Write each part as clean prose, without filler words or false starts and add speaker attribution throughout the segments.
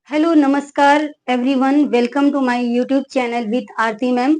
Speaker 1: Hello नमस्कार everyone, welcome to my YouTube channel with Aarti ma'am.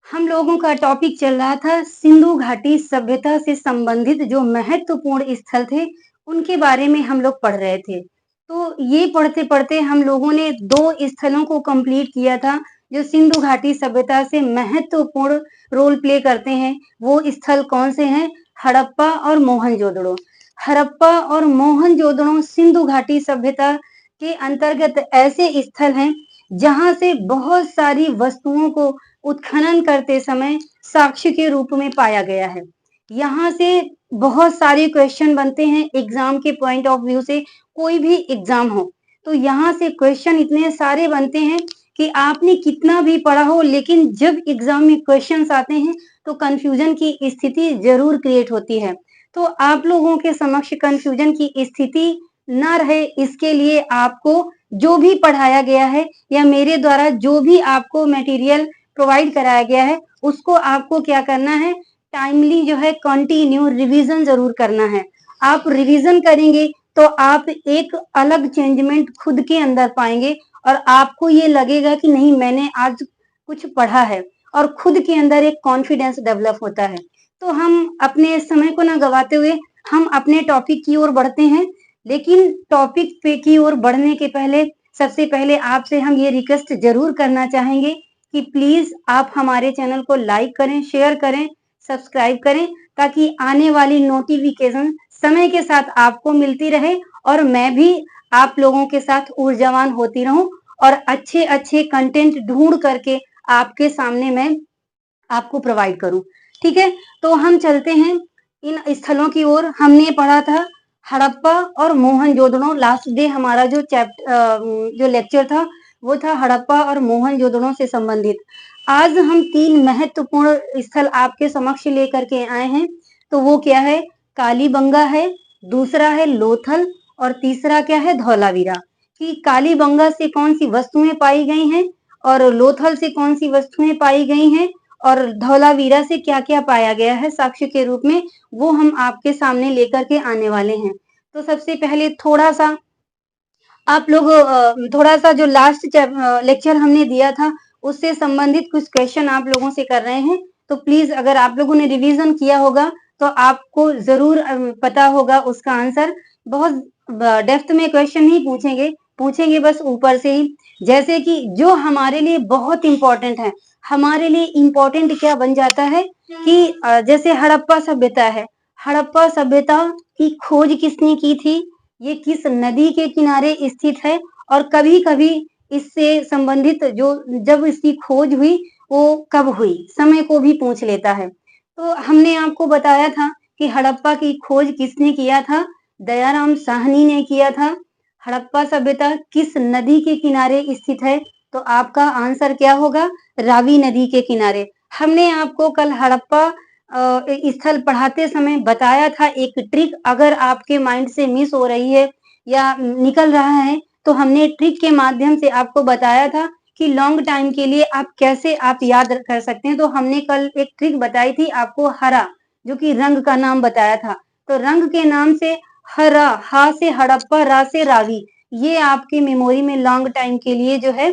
Speaker 1: हम लोगों का टॉपिक चल रहा था सिंधु घाटी सभ्यता से संबंधित जो महत्वपूर्ण स्थल थे उनके बारे में हम लोग पढ़ रहे थे। तो ये पढ़ते पढ़ते हम लोगों ने दो स्थलों को कंप्लीट किया था जो सिंधु घाटी सभ्यता से महत्वपूर्ण रोल प्ले करते हैं। वो स्थल कौन से हैं? हड़प्पा और मोहनजोदड़ो। हड़प्पा और मोहनजोदड़ो सिंधु घाटी सभ्यता के अंतर्गत ऐसे स्थल हैं जहां से बहुत सारी वस्तुओं को उत्खनन करते समय साक्ष्य के रूप में पाया गया है। यहाँ से बहुत सारे क्वेश्चन बनते हैं एग्जाम के पॉइंट ऑफ व्यू से। कोई भी एग्जाम हो तो यहाँ से क्वेश्चन इतने सारे बनते हैं कि आपने कितना भी पढ़ा हो, लेकिन जब एग्जाम में क्वेश्चंस आते हैं तो कंफ्यूजन की स्थिति जरूर क्रिएट होती है। तो आप लोगों के समक्ष कंफ्यूजन की स्थिति ना रहे, इसके लिए आपको जो भी पढ़ाया गया है या मेरे द्वारा जो भी आपको मटेरियल प्रोवाइड कराया गया है उसको आपको क्या करना है, टाइमली जो है कंटिन्यू रिवीजन जरूर करना है। आप रिवीजन करेंगे तो आप एक अलग चेंजमेंट खुद के अंदर पाएंगे और आपको ये लगेगा कि नहीं, मैंने आज कुछ पढ़ा है और खुद के अंदर एक कॉन्फिडेंस डेवलप होता है। तो हम अपने समय को ना गवाते हुए हम अपने टॉपिक की ओर बढ़ते हैं। लेकिन टॉपिक पे की ओर बढ़ने के पहले सबसे पहले आपसे हम ये रिक्वेस्ट जरूर करना चाहेंगे कि प्लीज आप हमारे चैनल को लाइक करें, शेयर करें, सब्सक्राइब करें, ताकि आने वाली नोटिफिकेशन समय के साथ आपको मिलती रहे और मैं भी आप लोगों के साथ ऊर्जावान होती रहूं और अच्छे अच्छे कंटेंट ढूंढ करके आपके सामने मैं आपको प्रोवाइड करूं। ठीक है, तो हम चलते हैं इन स्थलों की ओर। हमने पढ़ा था हड़प्पा और मोहनजोदड़ो। लास्ट डे हमारा जो लेक्चर था वो था हड़प्पा और मोहनजोदड़ो से संबंधित। आज हम तीन महत्वपूर्ण स्थल आपके समक्ष लेकर के आए हैं। तो वो क्या है? कालीबंगा है, दूसरा है लोथल और तीसरा क्या है? धौलावीरा। कि कालीबंगा से कौन सी वस्तुएं पाई गई हैं और लोथल से कौन सी वस्तुएं पाई गई हैं और धौलावीरा से क्या क्या पाया गया है साक्ष्य के रूप में, वो हम आपके सामने लेकर के आने वाले हैं। तो सबसे पहले थोड़ा सा आप लोग थोड़ा सा जो लास्ट लेक्चर हमने दिया था उससे संबंधित कुछ क्वेश्चन आप लोगों से कर रहे हैं। तो प्लीज अगर आप लोगों ने रिवीजन किया होगा तो आपको जरूर पता होगा उसका आंसर। बहुत डेप्थ में क्वेश्चन नहीं पूछेंगे, पूछेंगे बस ऊपर से ही। जैसे कि जो हमारे लिए बहुत इंपॉर्टेंट है, हमारे लिए इंपॉर्टेंट क्या बन जाता है कि जैसे हड़प्पा सभ्यता है, हड़प्पा सभ्यता की खोज किसने की थी, ये किस नदी के किनारे स्थित है और कभी कभी इससे संबंधित जो जब इसकी खोज हुई वो कब हुई, समय को भी पूछ लेता है। तो हमने आपको बताया था कि हड़प्पा की खोज किसने किया था? दयाराम साहनी ने किया था। हड़प्पा सभ्यता किस नदी के किनारे स्थित है? तो आपका आंसर क्या होगा? रावी नदी के किनारे। हमने आपको कल हड़प्पा स्थल पढ़ाते समय बताया था एक ट्रिक, अगर आपके माइंड से मिस हो रही है या निकल रहा है तो हमने ट्रिक के माध्यम से आपको बताया था कि लॉन्ग टाइम के लिए आप कैसे आप याद कर सकते हैं। तो हमने कल एक ट्रिक बताई थी आपको, हरा, जो कि रंग का नाम बताया था। तो रंग के नाम से हरा, हा से हड़प्पा, रा से रावी, ये आपकी मेमोरी में लॉन्ग टाइम के लिए जो है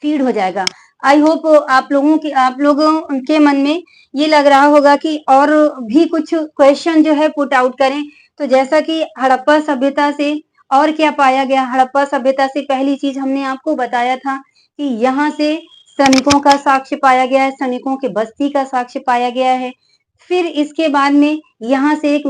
Speaker 1: फीड हो जाएगा। आई होप आप लोगों के मन में ये लग रहा होगा कि और भी कुछ क्वेश्चन जो है पुट आउट करें। तो जैसा कि हड़प्पा सभ्यता से और क्या पाया गया? हड़प्पा सभ्यता से पहली चीज हमने आपको बताया था कि यहाँ से सैनिकों का साक्ष्य पाया गया है, सैनिकों के बस्ती का साक्ष्य पाया गया है। फिर इसके बाद में यहाँ से एक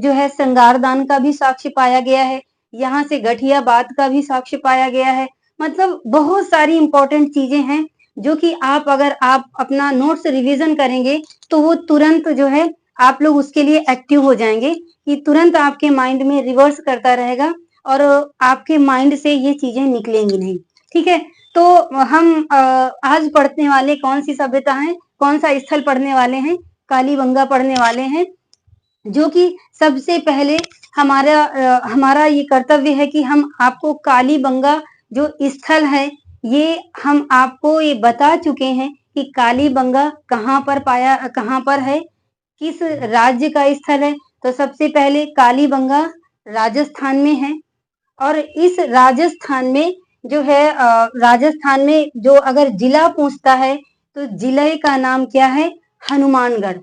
Speaker 1: जो है श्रृंगारदान का भी साक्ष्य पाया गया है, यहाँ से गठिया बात का भी साक्ष्य पाया गया है। मतलब बहुत सारी इंपॉर्टेंट चीजें हैं जो कि अगर आप अपना नोट्स रिवीजन करेंगे तो वो तुरंत जो है आप लोग उसके लिए एक्टिव हो जाएंगे कि तुरंत आपके माइंड में रिवर्स करता रहेगा और आपके माइंड से ये चीजें निकलेंगी नहीं। ठीक है, तो हम आज पढ़ने वाले कौन सी सभ्यता है, कौन सा स्थल पढ़ने वाले हैं? कालीबंगा पढ़ने वाले हैं, जो कि सबसे पहले हमारा ये कर्तव्य है कि हम आपको कालीबंगा जो स्थल है ये हम आपको ये बता चुके हैं कि कालीबंगा कहाँ पर है, किस राज्य का स्थल है। तो सबसे पहले कालीबंगा राजस्थान में है और इस राजस्थान में जो है राजस्थान में जो अगर जिला पूछता है तो जिले का नाम क्या है? हनुमानगढ़।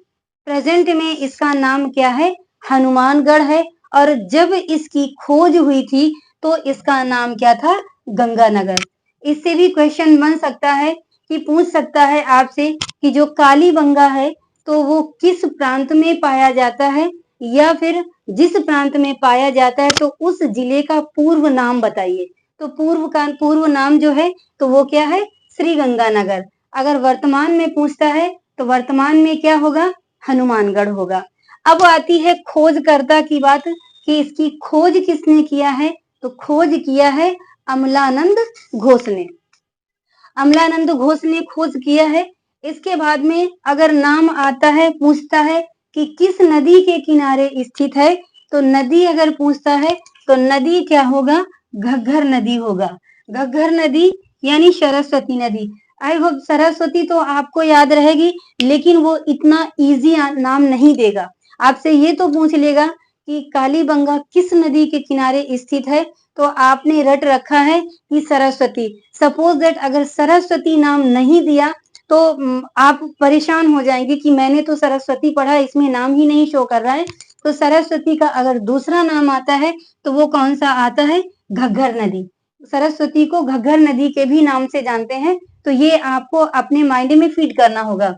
Speaker 1: प्रेजेंट में इसका नाम क्या है? हनुमानगढ़ है। और जब इसकी खोज हुई थी तो इसका नाम क्या था? गंगानगर। इससे भी क्वेश्चन बन सकता है कि पूछ सकता है आपसे कि जो कालीबंगा है तो वो किस प्रांत में पाया जाता है, या फिर जिस प्रांत में पाया जाता है तो उस जिले का पूर्व नाम बताइए। तो पूर्व नाम जो है तो वो क्या है? श्री गंगानगर। अगर वर्तमान में पूछता है तो वर्तमान में क्या होगा? हनुमानगढ़ होगा। अब आती है खोजकर्ता की बात कि इसकी खोज किसने किया है? तो खोज किया है अमलानंद घोष ने। अमलानंद घोष ने खोज किया है। इसके बाद में अगर नाम आता है, पूछता है कि किस नदी के किनारे स्थित है, तो नदी अगर पूछता है तो नदी क्या होगा? घग्घर नदी होगा। घग्घर नदी यानी सरस्वती नदी। आई होप सरस्वती तो आपको याद रहेगी, लेकिन वो इतना इजी नाम नहीं देगा। आपसे ये तो पूछ लेगा कि कालीबंगा किस नदी के किनारे स्थित है, तो आपने रट रखा है कि सरस्वती। सपोज दैट अगर सरस्वती नाम नहीं दिया तो आप परेशान हो जाएंगे कि मैंने तो सरस्वती पढ़ा, इसमें नाम ही नहीं शो कर रहा है। तो सरस्वती का अगर दूसरा नाम आता है तो वो कौन सा आता है? घग्घर नदी। सरस्वती को घग्घर नदी के भी नाम से जानते हैं, तो ये आपको अपने माइंड में फीड करना होगा।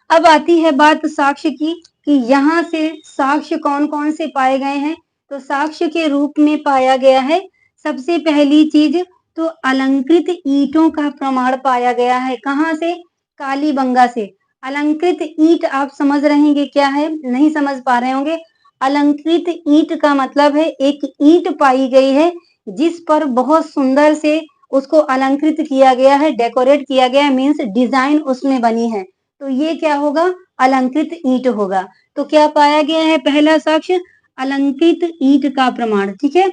Speaker 1: अब आती है बात साक्ष्य की कि यहाँ से साक्ष्य कौन कौन से पाए गए हैं। तो साक्ष्य के रूप में पाया गया है सबसे पहली चीज तो अलंकृत ईंटों का प्रमाण पाया गया है। कहाँ से? कालीबंगा से। अलंकृत ईंट आप समझ रहेंगे क्या है, नहीं समझ पा रहे होंगे। अलंकृत ईंट का मतलब है एक ईंट पाई गई है जिस पर बहुत सुंदर से उसको अलंकृत किया गया है, डेकोरेट किया गया है, मीन्स डिजाइन उसमें बनी है। तो ये क्या होगा? अलंकृत ईंट होगा। तो क्या पाया गया है? पहला साक्ष्य अलंकृत ईंट का प्रमाण। ठीक है।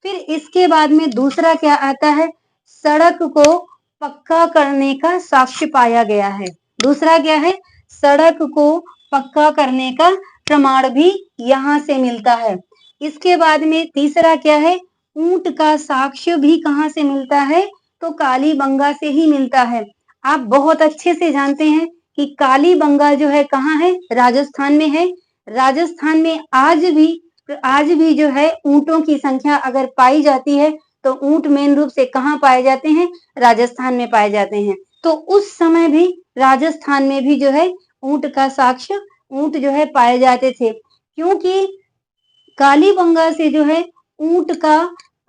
Speaker 1: फिर इसके बाद में दूसरा क्या आता है? सड़क को पक्का करने का साक्ष्य पाया गया है। दूसरा क्या है? सड़क को पक्का करने का प्रमाण भी यहाँ से मिलता है। इसके बाद में तीसरा क्या है? ऊंट का साक्ष्य भी कहाँ से मिलता है? तो कालीबंगा से ही मिलता है। आप बहुत अच्छे से जानते हैं कि कालीबंगा जो है कहाँ है? राजस्थान में है। राजस्थान में आज भी जो है ऊंटों की संख्या अगर पाई जाती है तो ऊंट मेन रूप से कहाँ पाए जाते हैं? राजस्थान में पाए जाते हैं। तो उस समय भी राजस्थान में भी जो है ऊंट का साक्ष्य, ऊंट जो है पाए जाते थे, क्योंकि कालीबंगा से जो है ऊंट का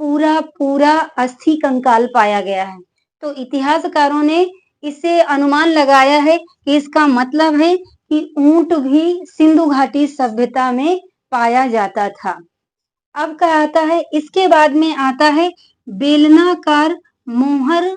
Speaker 1: पूरा पूरा अस्थि कंकाल पाया गया है। तो इतिहासकारों ने इससे अनुमान लगाया है कि इसका मतलब है कि ऊंट भी सिंधु घाटी सभ्यता में पाया जाता था। अब क्या आता है? इसके बाद में आता है बेलनाकार मोहर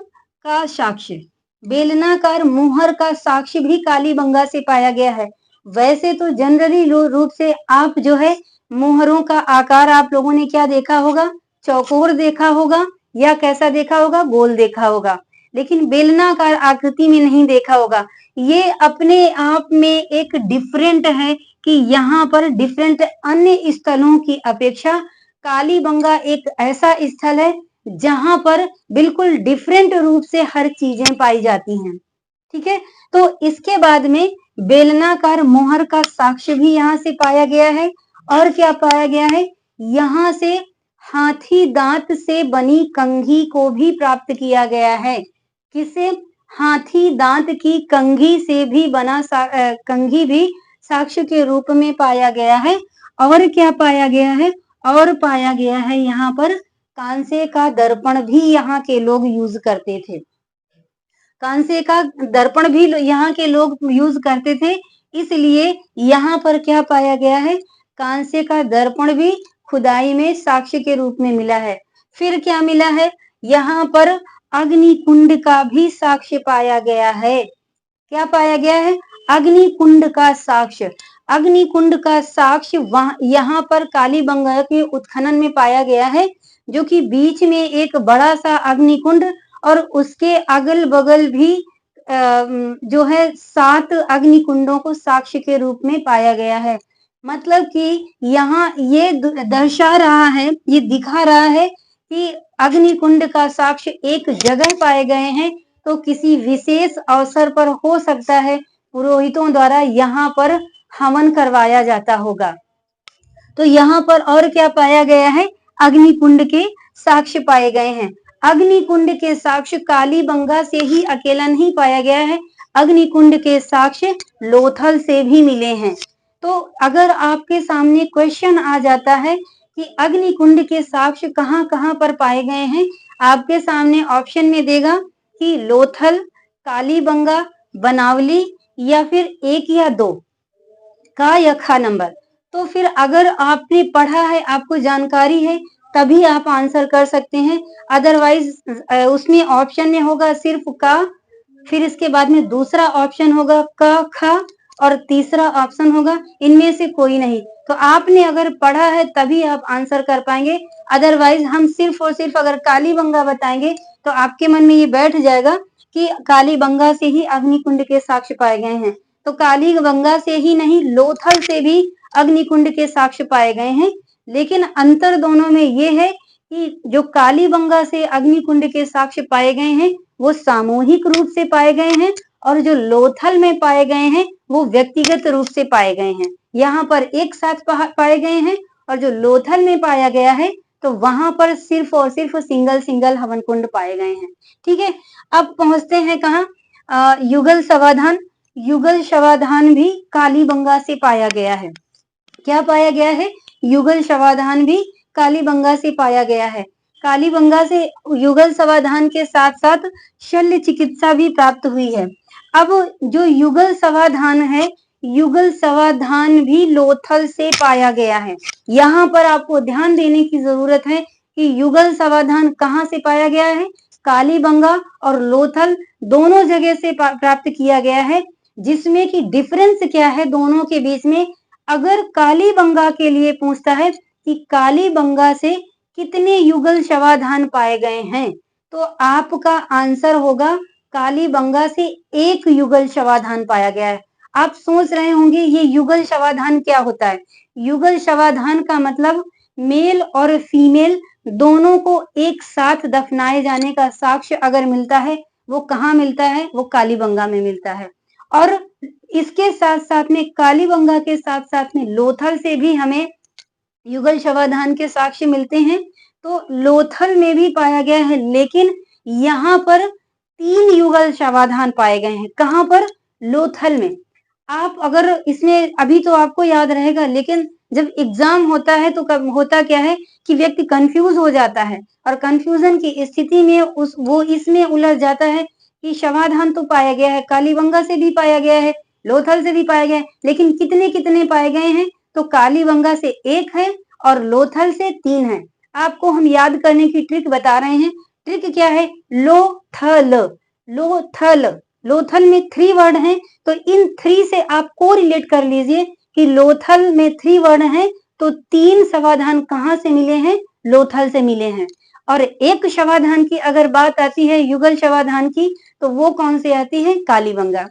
Speaker 1: का साक्ष्य। बेलनाकार मोहर का साक्ष्य भी कालीबंगा से पाया गया है। वैसे तो जनरली रूप से आप जो है मोहरों का आकार आप लोगों ने क्या देखा होगा? चौकोर देखा होगा या कैसा देखा होगा? गोल देखा होगा, लेकिन बेलनाकार आकृति में नहीं देखा होगा। ये अपने आप में एक डिफरेंट है कि यहाँ पर डिफरेंट अन्य स्थलों की अपेक्षा कालीबंगा एक ऐसा स्थल है जहां पर बिल्कुल डिफरेंट रूप से हर चीजें पाई जाती हैं। ठीक है। तो इसके बाद में बेलनाकार मोहर का साक्ष्य भी यहाँ से पाया गया है। और क्या पाया गया है? यहाँ से हाथी दांत से बनी कंघी को भी प्राप्त किया गया है। किसे? हाथी दांत की कंघी से भी बना कंघी भी साक्ष्य के रूप में पाया गया है। और क्या पाया गया है? और पाया गया है यहाँ पर कांसे का दर्पण भी यहाँ के लोग यूज करते थे। कांसे का दर्पण भी यहाँ के लोग यूज करते थे, इसलिए यहाँ पर क्या पाया गया है? कांसे का दर्पण भी खुदाई में साक्ष्य के रूप में मिला है। फिर क्या मिला है? यहाँ पर अग्निकुंड का भी साक्ष्य पाया गया है। क्या पाया गया है? अग्निकुंड का साक्ष्य। अग्निकुंड का साक्ष्य यहाँ पर कालीबंगा के उत्खनन में पाया गया है, जो कि बीच में एक बड़ा सा अग्निकुंड और उसके अगल बगल भी जो है 7 अग्निकुंडों को साक्ष्य के रूप में पाया गया है। मतलब कि यहाँ ये दर्शा रहा है, ये दिखा रहा है कि अग्निकुंड का साक्ष्य एक जगह पाए गए हैं, तो किसी विशेष अवसर पर हो सकता है पुरोहितों द्वारा यहाँ पर हवन करवाया जाता होगा। तो यहाँ पर और क्या पाया गया है? अग्निकुंड के साक्ष्य पाए गए हैं। अग्निकुंड के साक्ष्य कालीबंगा से ही अकेला नहीं पाया गया है, अग्निकुंड के साक्ष्य लोथल से भी मिले हैं। तो अगर आपके सामने क्वेश्चन आ जाता है कि अग्निकुंड के साक्ष्य कहाँ कहाँ पर पाए गए हैं, आपके सामने ऑप्शन में देगा कि लोथल, कालीबंगा, बनावली या फिर 1 या 2 का या खा नंबर। तो फिर अगर आपने पढ़ा है, आपको जानकारी है, तभी आप आंसर कर सकते हैं। अदरवाइज उसमें ऑप्शन में होगा सिर्फ का, फिर इसके बाद में दूसरा ऑप्शन होगा क ख और तीसरा ऑप्शन होगा इनमें से कोई नहीं। तो आपने अगर पढ़ा है तभी आप आंसर कर पाएंगे। अदरवाइज हम सिर्फ और सिर्फ अगर कालीबंगा बताएंगे तो आपके मन में ये बैठ जाएगा कि कालीबंगा से ही अग्निकुंड के साक्ष्य पाए गए हैं। तो कालीबंगा से ही नहीं, लोथल से भी अग्निकुंड के साक्ष्य पाए गए हैं। लेकिन अंतर दोनों में ये है कि जो कालीबंगा से अग्निकुंड के साक्ष्य पाए गए हैं वो सामूहिक रूप से पाए गए हैं, और जो लोथल में पाए गए हैं वो व्यक्तिगत रूप से पाए गए हैं। यहाँ पर एक साथ पाए गए हैं, और जो लोथल में पाया गया है तो वहां पर सिर्फ और सिर्फ सिंगल सिंगल हवन कुंड पाए गए हैं। ठीक है, अब पहुंचते हैं कहाँ? युगल समाधान। युगल समाधान भी कालीबंगा से पाया गया है। क्या पाया गया है? युगल समाधान भी कालीबंगा से पाया गया है। कालीबंगा से युगल समाधान के साथ साथ शल्य चिकित्सा भी प्राप्त हुई है। अब जो युगल समाधान है, युगल समाधान भी लोथल से पाया गया है। यहाँ पर आपको ध्यान देने की जरूरत है कि युगल समाधान कहाँ से पाया गया है? कालीबंगा और लोथल दोनों जगह से प्राप्त किया गया है। जिसमें कि डिफरेंस क्या है दोनों के बीच में? अगर कालीबंगा के लिए पूछता है कि कालीबंगा से कितने युगल समाधान पाए गए हैं, तो आपका आंसर होगा कालीबंगा से 1 युगल समाधान पाया गया है। आप सोच रहे होंगे ये युगल समाधान क्या होता है? युगल समाधान का मतलब मेल और फीमेल दोनों को एक साथ दफनाए जाने का साक्ष्य अगर मिलता है, वो कहाँ मिलता है? वो कालीबंगा में मिलता है। और इसके साथ साथ में कालीबंगा के साथ साथ में लोथल से भी हमें युगल समाधान के साक्ष्य मिलते हैं। तो लोथल में भी पाया गया है, लेकिन यहाँ पर 3 युगल समाधान पाए गए हैं। कहाँ पर? लोथल में। आप अगर इसमें अभी तो आपको याद रहेगा, लेकिन जब एग्जाम होता है तो कब होता क्या है कि व्यक्ति कंफ्यूज हो जाता है, और कंफ्यूजन की स्थिति में वो इसमें उलझ जाता है कि समाधान तो पाया गया है, कालीबंगा से भी पाया गया है, लोथल से भी पाया गया है, लेकिन कितने कितने पाए गए हैं? तो कालीबंगा से 1 है और लोथल से 3 है। आपको हम याद करने की ट्रिक बता रहे हैं। ट्रिक क्या है? लोथल, लोथल, लोथल में 3 वर्ड हैं, तो इन 3 से आप को रिलेट कर लीजिए कि लोथल में 3 वर्ण हैं, तो 3 समाधान कहाँ से मिले हैं? लोथल से मिले हैं। और एक समाधान की अगर बात आती है युगल समाधान की, तो वो कौन से आती है? कालीबंगा।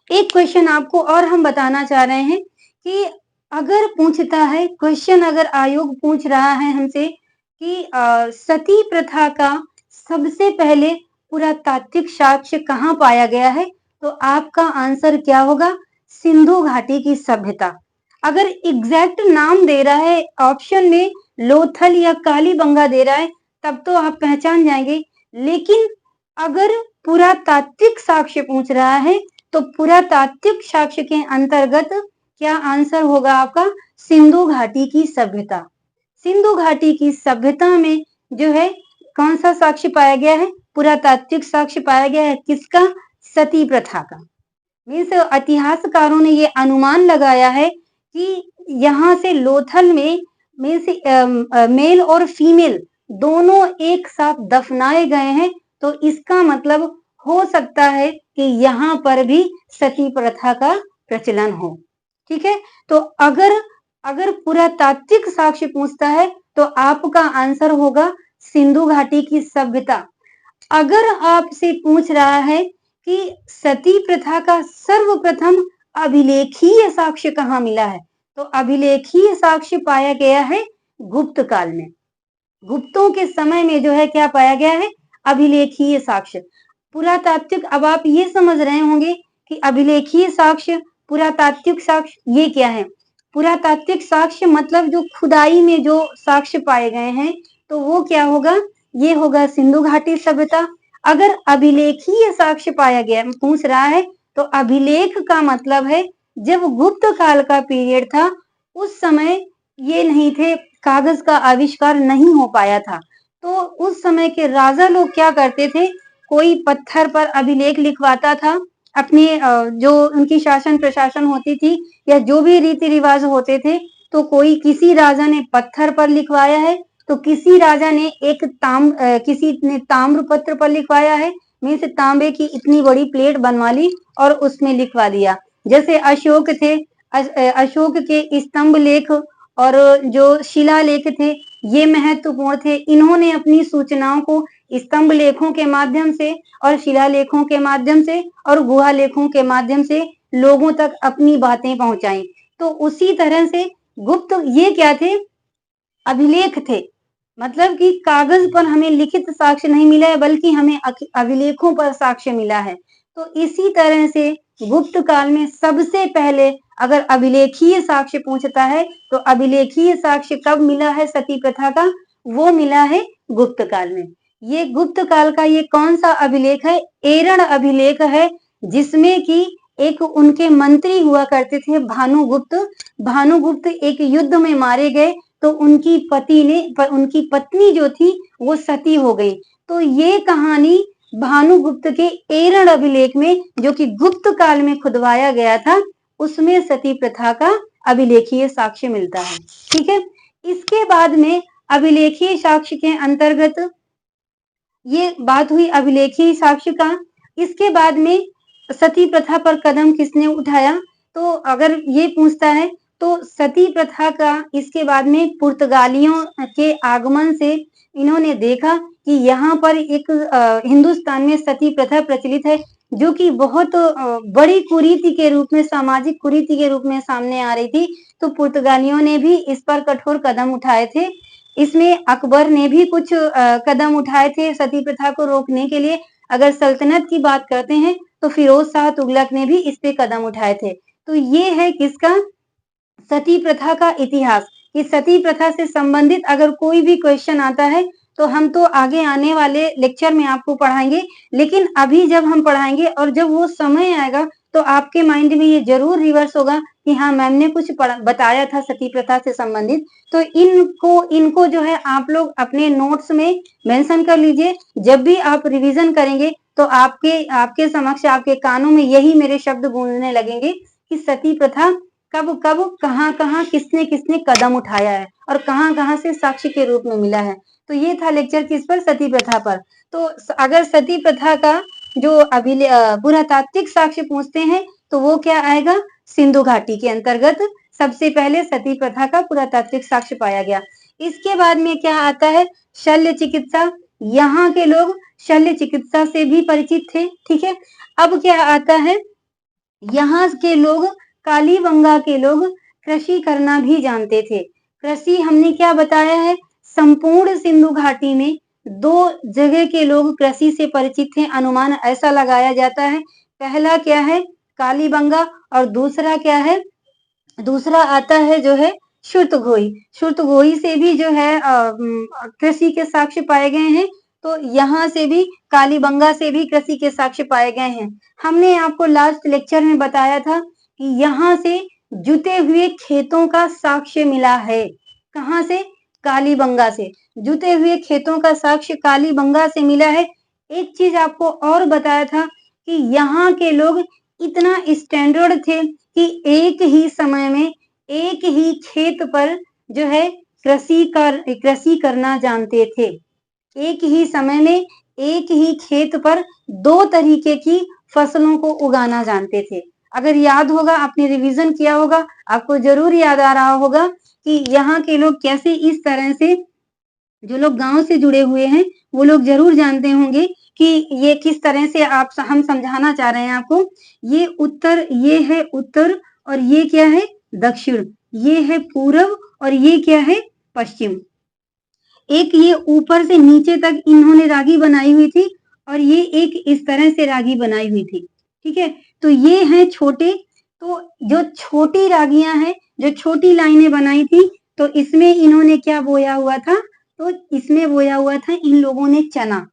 Speaker 1: एक क्वेश्चन आपको और हम बताना चाह रहे हैं कि अगर पूछता है क्वेश्चन, अगर आयोग पूछ रहा है हमसे कि सती प्रथा का सबसे पहले पुरातात्विक साक्ष्य कहाँ पाया गया है, तो आपका आंसर क्या होगा? सिंधु घाटी की सभ्यता। अगर एग्जैक्ट नाम दे रहा है ऑप्शन में, लोथल या कालीबंगा दे रहा है, तब तो आप पहचान जाएंगे। लेकिन अगर पुरातात्विक साक्ष्य पूछ रहा है, तो पुरातात्विक साक्ष्य के अंतर्गत क्या आंसर होगा आपका? सिंधु घाटी की सभ्यता। सिंधु घाटी की सभ्यता में जो है कौन सा साक्ष्य पाया गया है? पुरातात्विक साक्ष्य पाया गया है। किसका? सती प्रथा का। मीन्स इतिहासकारों ने ये अनुमान लगाया है कि यहाँ से लोथल में मीन्स मेल और फीमेल दोनों एक साथ दफनाए गए हैं, तो इसका मतलब हो सकता है कि यहाँ पर भी सती प्रथा का प्रचलन हो। ठीक है, तो अगर अगर पुरातात्विक साक्ष्य पूछता है तो आपका आंसर होगा सिंधु घाटी की सभ्यता। अगर आपसे पूछ रहा है कि सती प्रथा का सर्वप्रथम अभिलेखीय साक्ष्य कहाँ मिला है, तो अभिलेखीय साक्ष्य पाया गया है गुप्त काल में। गुप्तों के समय में जो है क्या पाया गया है, अभिलेखीय साक्ष्य। पुरातात्विक, अब आप ये समझ रहे होंगे कि अभिलेखीय साक्ष्य, पुरातात्विक साक्ष्य ये क्या है। पुरातात्विक साक्ष्य मतलब जो खुदाई में जो साक्ष्य पाए गए हैं, तो वो क्या होगा, ये होगा सिंधु घाटी सभ्यता। अगर अभिलेखीय साक्ष्य पाया गया, पूछ रहा है, तो अभिलेख का मतलब है जब गुप्त काल का पीरियड था, उस समय ये नहीं थे, कागज का आविष्कार नहीं हो पाया था, तो उस समय के राजा लोग क्या करते थे, कोई पत्थर पर अभिलेख लिखवाता था, अपने जो उनकी शासन प्रशासन होती थी या जो भी रीति रिवाज होते थे, तो कोई किसी राजा ने पत्थर पर लिखवाया है, तो किसी राजा ने किसी ने ताम्र पत्र पर लिखवाया है, मीन्स तांबे की इतनी बड़ी प्लेट बनवा ली और उसमें लिखवा दिया। जैसे अशोक थे, अशोक के स्तंभ लेख और जो शिलालेख थे, ये महत्वपूर्ण थे। इन्होंने अपनी सूचनाओं को स्तंभ लेखों के माध्यम से और शिलालेखों के माध्यम से और गुहा लेखों के माध्यम से लोगों तक अपनी बातें पहुंचाई। तो उसी तरह से गुप्त ये क्या थे, अभिलेख थे। मतलब कि कागज पर हमें लिखित साक्ष्य नहीं मिला है, बल्कि हमें अभिलेखों पर साक्ष्य मिला है। तो इसी तरह से गुप्त काल में सबसे पहले अगर अभिलेखीय साक्ष्य पूछता है, तो अभिलेखीय साक्ष्य कब मिला है सती प्रथा का, वो मिला है गुप्त काल में। ये गुप्त काल का ये कौन सा अभिलेख है, एरण अभिलेख है, जिसमें कि एक उनके मंत्री हुआ करते थे भानुगुप्त। भानुगुप्त एक युद्ध में मारे गए, तो उनकी पत्नी जो थी वो सती हो गई। तो ये कहानी भानुगुप्त के एरण अभिलेख में, जो कि गुप्त काल में खुदवाया गया था, उसमें सती प्रथा का अभिलेखीय साक्ष्य मिलता है। ठीक है, इसके बाद में अभिलेखीय साक्ष्य के अंतर्गत ये बात हुई अभिलेखीय साक्ष्य का। इसके बाद में सती प्रथा पर कदम किसने उठाया, तो अगर ये पूछता है, तो सती प्रथा का इसके बाद में पुर्तगालियों के आगमन से इन्होंने देखा कि यहाँ पर एक हिंदुस्तान में सती प्रथा प्रचलित है, जो कि बहुत बड़ी कुरीति के रूप में, सामाजिक कुरीति के रूप में सामने आ रही थी। तो पुर्तगालियों ने भी इस पर कठोर कदम उठाए थे। इसमें अकबर ने भी कुछ कदम उठाए थे सती प्रथा को रोकने के लिए। अगर सल्तनत की बात करते हैं, तो फिरोज शाह तुगलक ने भी इस पे कदम उठाए थे। तो ये है किसका, सती प्रथा का इतिहास। कि सती प्रथा से संबंधित अगर कोई भी क्वेश्चन आता है, तो हम तो आगे आने वाले लेक्चर में आपको पढ़ाएंगे, लेकिन अभी जब हम पढ़ाएंगे और जब वो समय आएगा, तो आपके माइंड में ये जरूर रिवर्स होगा कि हाँ, मैम ने कुछ बताया था सती प्रथा से संबंधित। तो इनको जो है आप लोग अपने नोट्स में मेंशन कर लीजिए। जब भी आप रिवीजन करेंगे, तो आपके समक्ष, आपके कानों में यही मेरे शब्द गूंजने लगेंगे कि सती प्रथा कब कब कहाँ कहाँ किसने किसने कदम उठाया है और कहाँ कहाँ से साक्ष्य के रूप में मिला है। तो ये था लेक्चर किस पर, सती प्रथा पर। तो अगर सती प्रथा का जो पुरातात्विक साक्ष्य पूछते हैं, तो वो क्या आएगा, सिंधु घाटी के अंतर्गत सबसे पहले सती प्रथा का पुरातात्विक साक्ष्य पाया गया। इसके बाद में क्या आता है, शल्य चिकित्सा। यहाँ के लोग शल्य चिकित्सा से भी परिचित थे। ठीक है, अब क्या आता है, यहाँ के लोग, कालीबंगा के लोग कृषि करना भी जानते थे। कृषि हमने क्या बताया है, संपूर्ण सिंधु घाटी में 2 जगह के लोग कृषि से परिचित थे, अनुमान ऐसा लगाया जाता है। पहला क्या है, कालीबंगा, और दूसरा क्या है, दूसरा आता है जो है शुतुघोई। शुतुघोई से भी जो है कृषि के साक्ष्य पाए गए हैं। तो यहाँ से भी, कालीबंगा से भी कृषि के साक्ष्य पाए गए हैं। हमने आपको लास्ट लेक्चर में बताया था कि यहाँ से जुते हुए खेतों का साक्ष्य मिला है। कहाँ से, कालीबंगा से। जुते हुए खेतों का साक्ष्य कालीबंगा से मिला है। एक चीज आपको और बताया था कि यहाँ के लोग इतना स्टैंडर्ड थे कि एक ही समय में एक ही खेत पर जो है कृषि करना जानते थे। एक ही समय में एक ही खेत पर 2 तरीके की फसलों को उगाना जानते थे। अगर याद होगा, आपने रिवीजन किया होगा, आपको जरूर याद आ रहा होगा कि यहाँ के लोग कैसे इस तरह से, जो लोग गांव से जुड़े हुए हैं, वो लोग जरूर जानते होंगे कि ये किस तरह से हम समझाना चाह रहे हैं आपको। ये है उत्तर, और ये क्या है, दक्षिण। ये है पूरब, और ये क्या है, पश्चिम। एक ये ऊपर से नीचे तक इन्होंने रागी बनाई हुई थी और ये एक इस तरह से रागी बनाई हुई थी। ठीक है, तो ये हैं छोटे, तो जो छोटी रागियां हैं, जो छोटी लाइनें बनाई थी, तो इसमें इन्होंने क्या बोया हुआ था, तो इसमें बोया हुआ था इन लोगों ने चना।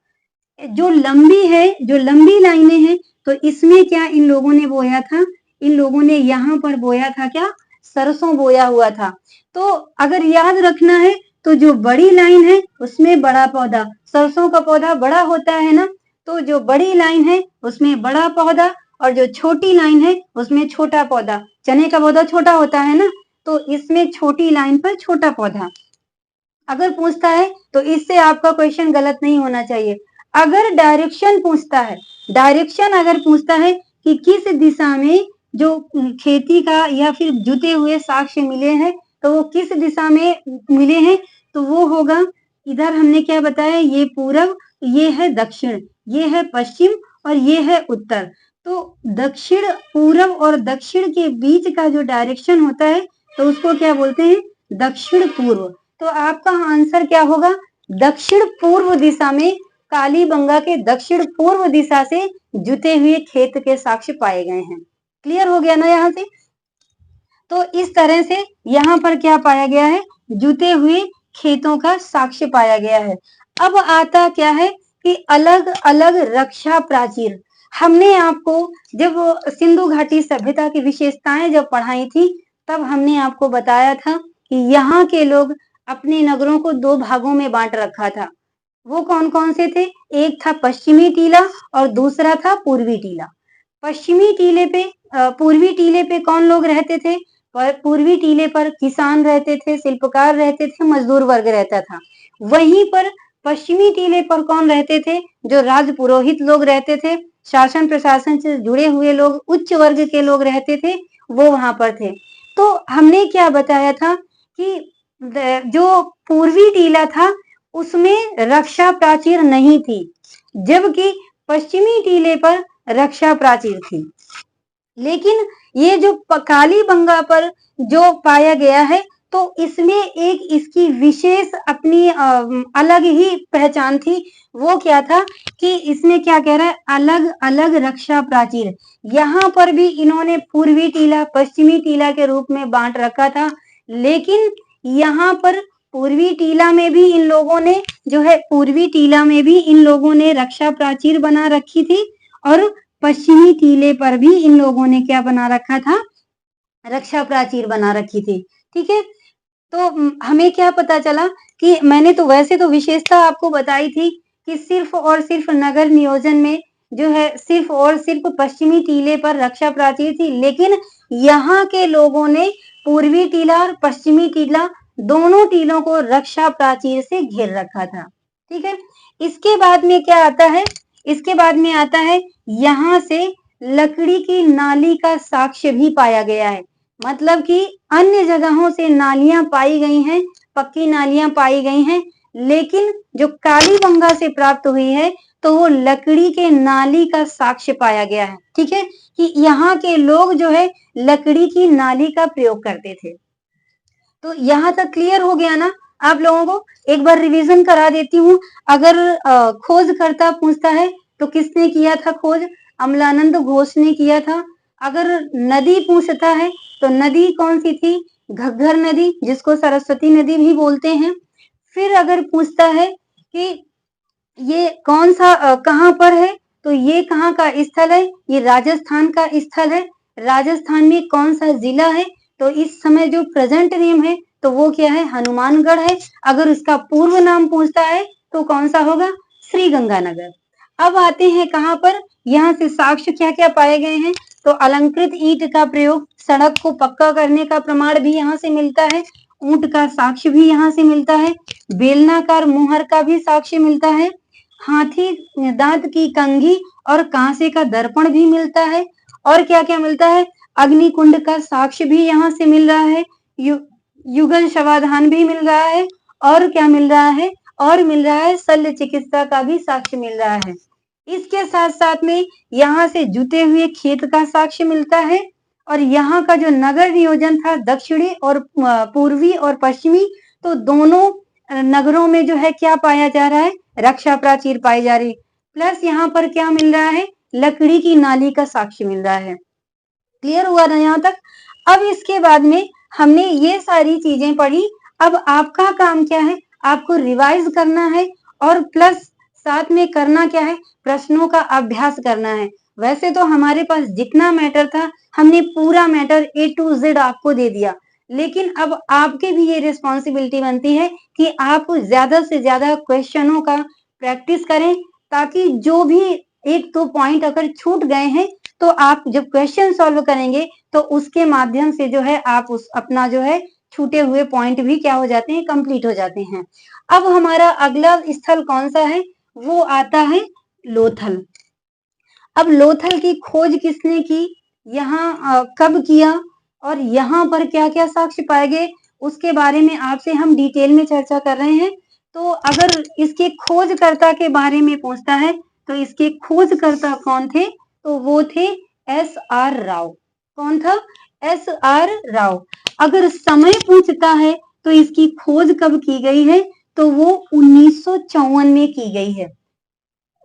Speaker 1: जो लंबी है, जो लंबी लाइनें हैं, तो इसमें क्या इन लोगों ने बोया था, इन लोगों ने यहाँ पर बोया था क्या, सरसों बोया हुआ था। तो अगर याद रखना है तो जो बड़ी लाइन है उसमें बड़ा पौधा, सरसों का पौधा बड़ा होता है ना, तो जो बड़ी लाइन है उसमें बड़ा पौधा और जो छोटी लाइन है उसमें छोटा पौधा। चने का पौधा छोटा होता है ना, तो इसमें छोटी लाइन पर छोटा पौधा। अगर पूछता है तो इससे आपका क्वेश्चन गलत नहीं होना चाहिए। अगर डायरेक्शन पूछता है, डायरेक्शन अगर पूछता है कि किस दिशा में जो खेती का या फिर जुते हुए साक्ष्य मिले हैं, तो वो किस दिशा में मिले हैं, तो वो होगा, इधर हमने क्या बताया, ये पूरब, ये है दक्षिण, ये है पश्चिम और ये है उत्तर। तो दक्षिण, पूरब और दक्षिण के बीच का जो डायरेक्शन होता है तो उसको क्या बोलते हैं, दक्षिण पूर्व। तो आपका आंसर क्या होगा, दक्षिण पूर्व दिशा में, कालीबंगा के दक्षिण पूर्व दिशा से जुते हुए खेत के साक्ष्य पाए गए हैं। क्लियर हो गया ना यहाँ से। तो इस तरह से यहाँ पर क्या पाया गया है, जुते हुए खेतों का साक्ष्य पाया गया है। अब आता क्या है कि अलग अलग रक्षा प्राचीर। हमने आपको जब सिंधु घाटी सभ्यता की विशेषताएं जब पढ़ाई थी, तब हमने आपको बताया था कि यहाँ के लोग अपने नगरों को दो भागों में बांट रखा था। वो कौन कौन से थे, एक था पश्चिमी टीला और दूसरा था पूर्वी टीला। पश्चिमी टीले पे, पूर्वी टीले पे कौन लोग रहते थे, पूर्वी टीले पर किसान रहते थे, शिल्पकार रहते थे, मजदूर वर्ग रहता था। वहीं पर पश्चिमी टीले पर कौन रहते थे, जो राज पुरोहित लोग रहते थे, शासन प्रशासन से जुड़े हुए लोग, उच्च वर्ग के लोग रहते थे, वो वहां पर थे। तो हमने क्या बताया था कि जो पूर्वी टीला था उसमें रक्षा प्राचीर नहीं थी, जबकि पश्चिमी टीले पर रक्षा प्राचीर थी। लेकिन ये जो कालीबंगा पर जो पाया गया है, तो इसमें एक इसकी विशेष अपनी अलग ही पहचान थी। वो क्या था कि इसमें क्या कह रहा है, अलग अलग रक्षा प्राचीर। यहाँ पर भी इन्होंने पूर्वी टीला पश्चिमी टीला के रूप में बांट रखा था, लेकिन यहाँ पर पूर्वी टीला में भी इन लोगों ने जो है, पूर्वी टीला में भी इन लोगों ने रक्षा प्राचीर बना रखी थी और पश्चिमी टीले पर भी इन लोगों ने क्या बना रखा था, रक्षा प्राचीर बना रखी थी। ठीक है, तो हमें क्या पता चला कि मैंने तो वैसे तो विशेषता आपको बताई थी कि सिर्फ और सिर्फ नगर नियोजन में जो है सिर्फ और सिर्फ पश्चिमी टीले पर रक्षा प्राचीर थी, लेकिन यहाँ के लोगों ने पूर्वी टीला और पश्चिमी टीला दोनों टीलों को रक्षा प्राचीर से घेर रखा था। ठीक है, इसके बाद में क्या आता है, इसके बाद में आता है यहाँ से लकड़ी की नाली का साक्ष्य भी पाया गया है। मतलब कि अन्य जगहों से नालियां पाई गई हैं, पक्की नालियां पाई गई हैं, लेकिन जो कालीबंगा से प्राप्त हुई है तो वो लकड़ी के नाली का साक्ष्य पाया गया है। ठीक है, कि यहाँ के लोग जो है लकड़ी की नाली का प्रयोग करते थे। तो यहाँ तक क्लियर हो गया ना आप लोगों को। एक बार रिवीजन करा देती हूँ। अगर खोजकर्ता पूछता है तो किसने किया था खोज, अमलानंद घोष ने किया था। अगर नदी पूछता है तो नदी कौन सी थी, घग्घर नदी, जिसको सरस्वती नदी भी बोलते हैं। फिर अगर पूछता है कि ये कौन सा कहाँ पर है, तो ये कहाँ का स्थल है, ये राजस्थान का स्थल है। राजस्थान में कौन सा जिला है, तो इस समय जो प्रेजेंट नेम है तो वो क्या है, हनुमानगढ़ है। अगर उसका पूर्व नाम पूछता है तो कौन सा होगा, श्री गंगानगर। अब आते हैं कहाँ पर, यहाँ से साक्ष्य क्या क्या पाए गए हैं, तो अलंकृत ईंट का प्रयोग, सड़क को पक्का करने का प्रमाण भी यहाँ से मिलता है। ऊंट का साक्ष्य भी यहाँ से मिलता है। बेलनाकार मुहर का भी साक्ष्य मिलता है। हाथी दांत की कंघी और कांसे का दर्पण भी मिलता है। और क्या क्या मिलता है, अग्निकुंड का साक्ष्य भी यहाँ से मिल रहा है। युगल शवाधान भी मिल रहा है। और क्या मिल रहा है, और मिल रहा है शल्य चिकित्सा का भी साक्ष्य मिल रहा है। इसके साथ साथ में यहाँ से जुते हुए खेत का साक्ष्य मिलता है। और यहाँ का जो नगर नियोजन था दक्षिणी और पूर्वी और पश्चिमी, तो दोनों नगरों में जो है क्या पाया जा रहा है, रक्षा प्राचीर पाई जा रही, प्लस यहाँ पर क्या मिल रहा है, लकड़ी की नाली का साक्ष्य मिल रहा है। क्लियर हुआ ना यहाँ तक। अब इसके बाद में हमने ये सारी चीजें पढ़ी। अब आपका काम क्या है, आपको रिवाइज करना है और प्लस साथ में करना क्या है, प्रश्नों का अभ्यास करना है। वैसे तो हमारे पास जितना मैटर था हमने पूरा मैटर A to Z आपको दे दिया, लेकिन अब आपके भी ये रिस्पॉन्सिबिलिटी बनती है कि आप ज्यादा से ज्यादा क्वेश्चनों का प्रैक्टिस करें, ताकि जो भी एक दो पॉइंट अगर छूट गए हैं तो आप जब क्वेश्चन सॉल्व करेंगे तो उसके माध्यम से जो है आप उस अपना जो है छूटे हुए पॉइंट भी क्या हो जाते हैं, कंप्लीट हो जाते हैं। अब हमारा अगला स्थल कौन सा है, वो आता है लोथल। अब लोथल की खोज किसने की, यहाँ कब किया और यहाँ पर क्या क्या साक्ष्य पाए गए, उसके बारे में आपसे हम डिटेल में चर्चा कर रहे हैं। तो अगर इसके खोजकर्ता के बारे में पूछता है तो इसके खोजकर्ता कौन थे, तो वो थे S.R. राव। कौन था, S.R. राव। अगर समय पूछता है तो इसकी खोज कब की गई है, तो वो 1954 में की गई है,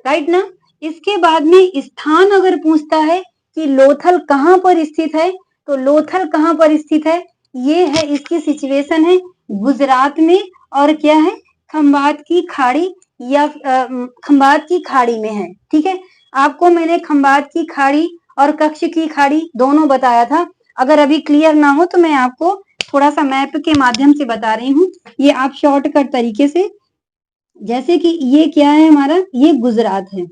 Speaker 1: राइट ना। इसके बाद में स्थान अगर पूछता है कि लोथल कहाँ पर स्थित है, तो लोथल कहाँ पर स्थित है, ये है इसकी सिचुएशन है गुजरात में, और क्या है, खंबात की खाड़ी या खंबात की खाड़ी में है। ठीक है, आपको मैंने खंबात की खाड़ी और कच्छ की खाड़ी दोनों बताया था। अगर अभी क्लियर ना हो तो मैं आपको थोड़ा सा मैप के माध्यम से बता रही हूँ, ये आप शॉर्टकट तरीके से, जैसे कि ये क्या है हमारा, ये गुजरात है।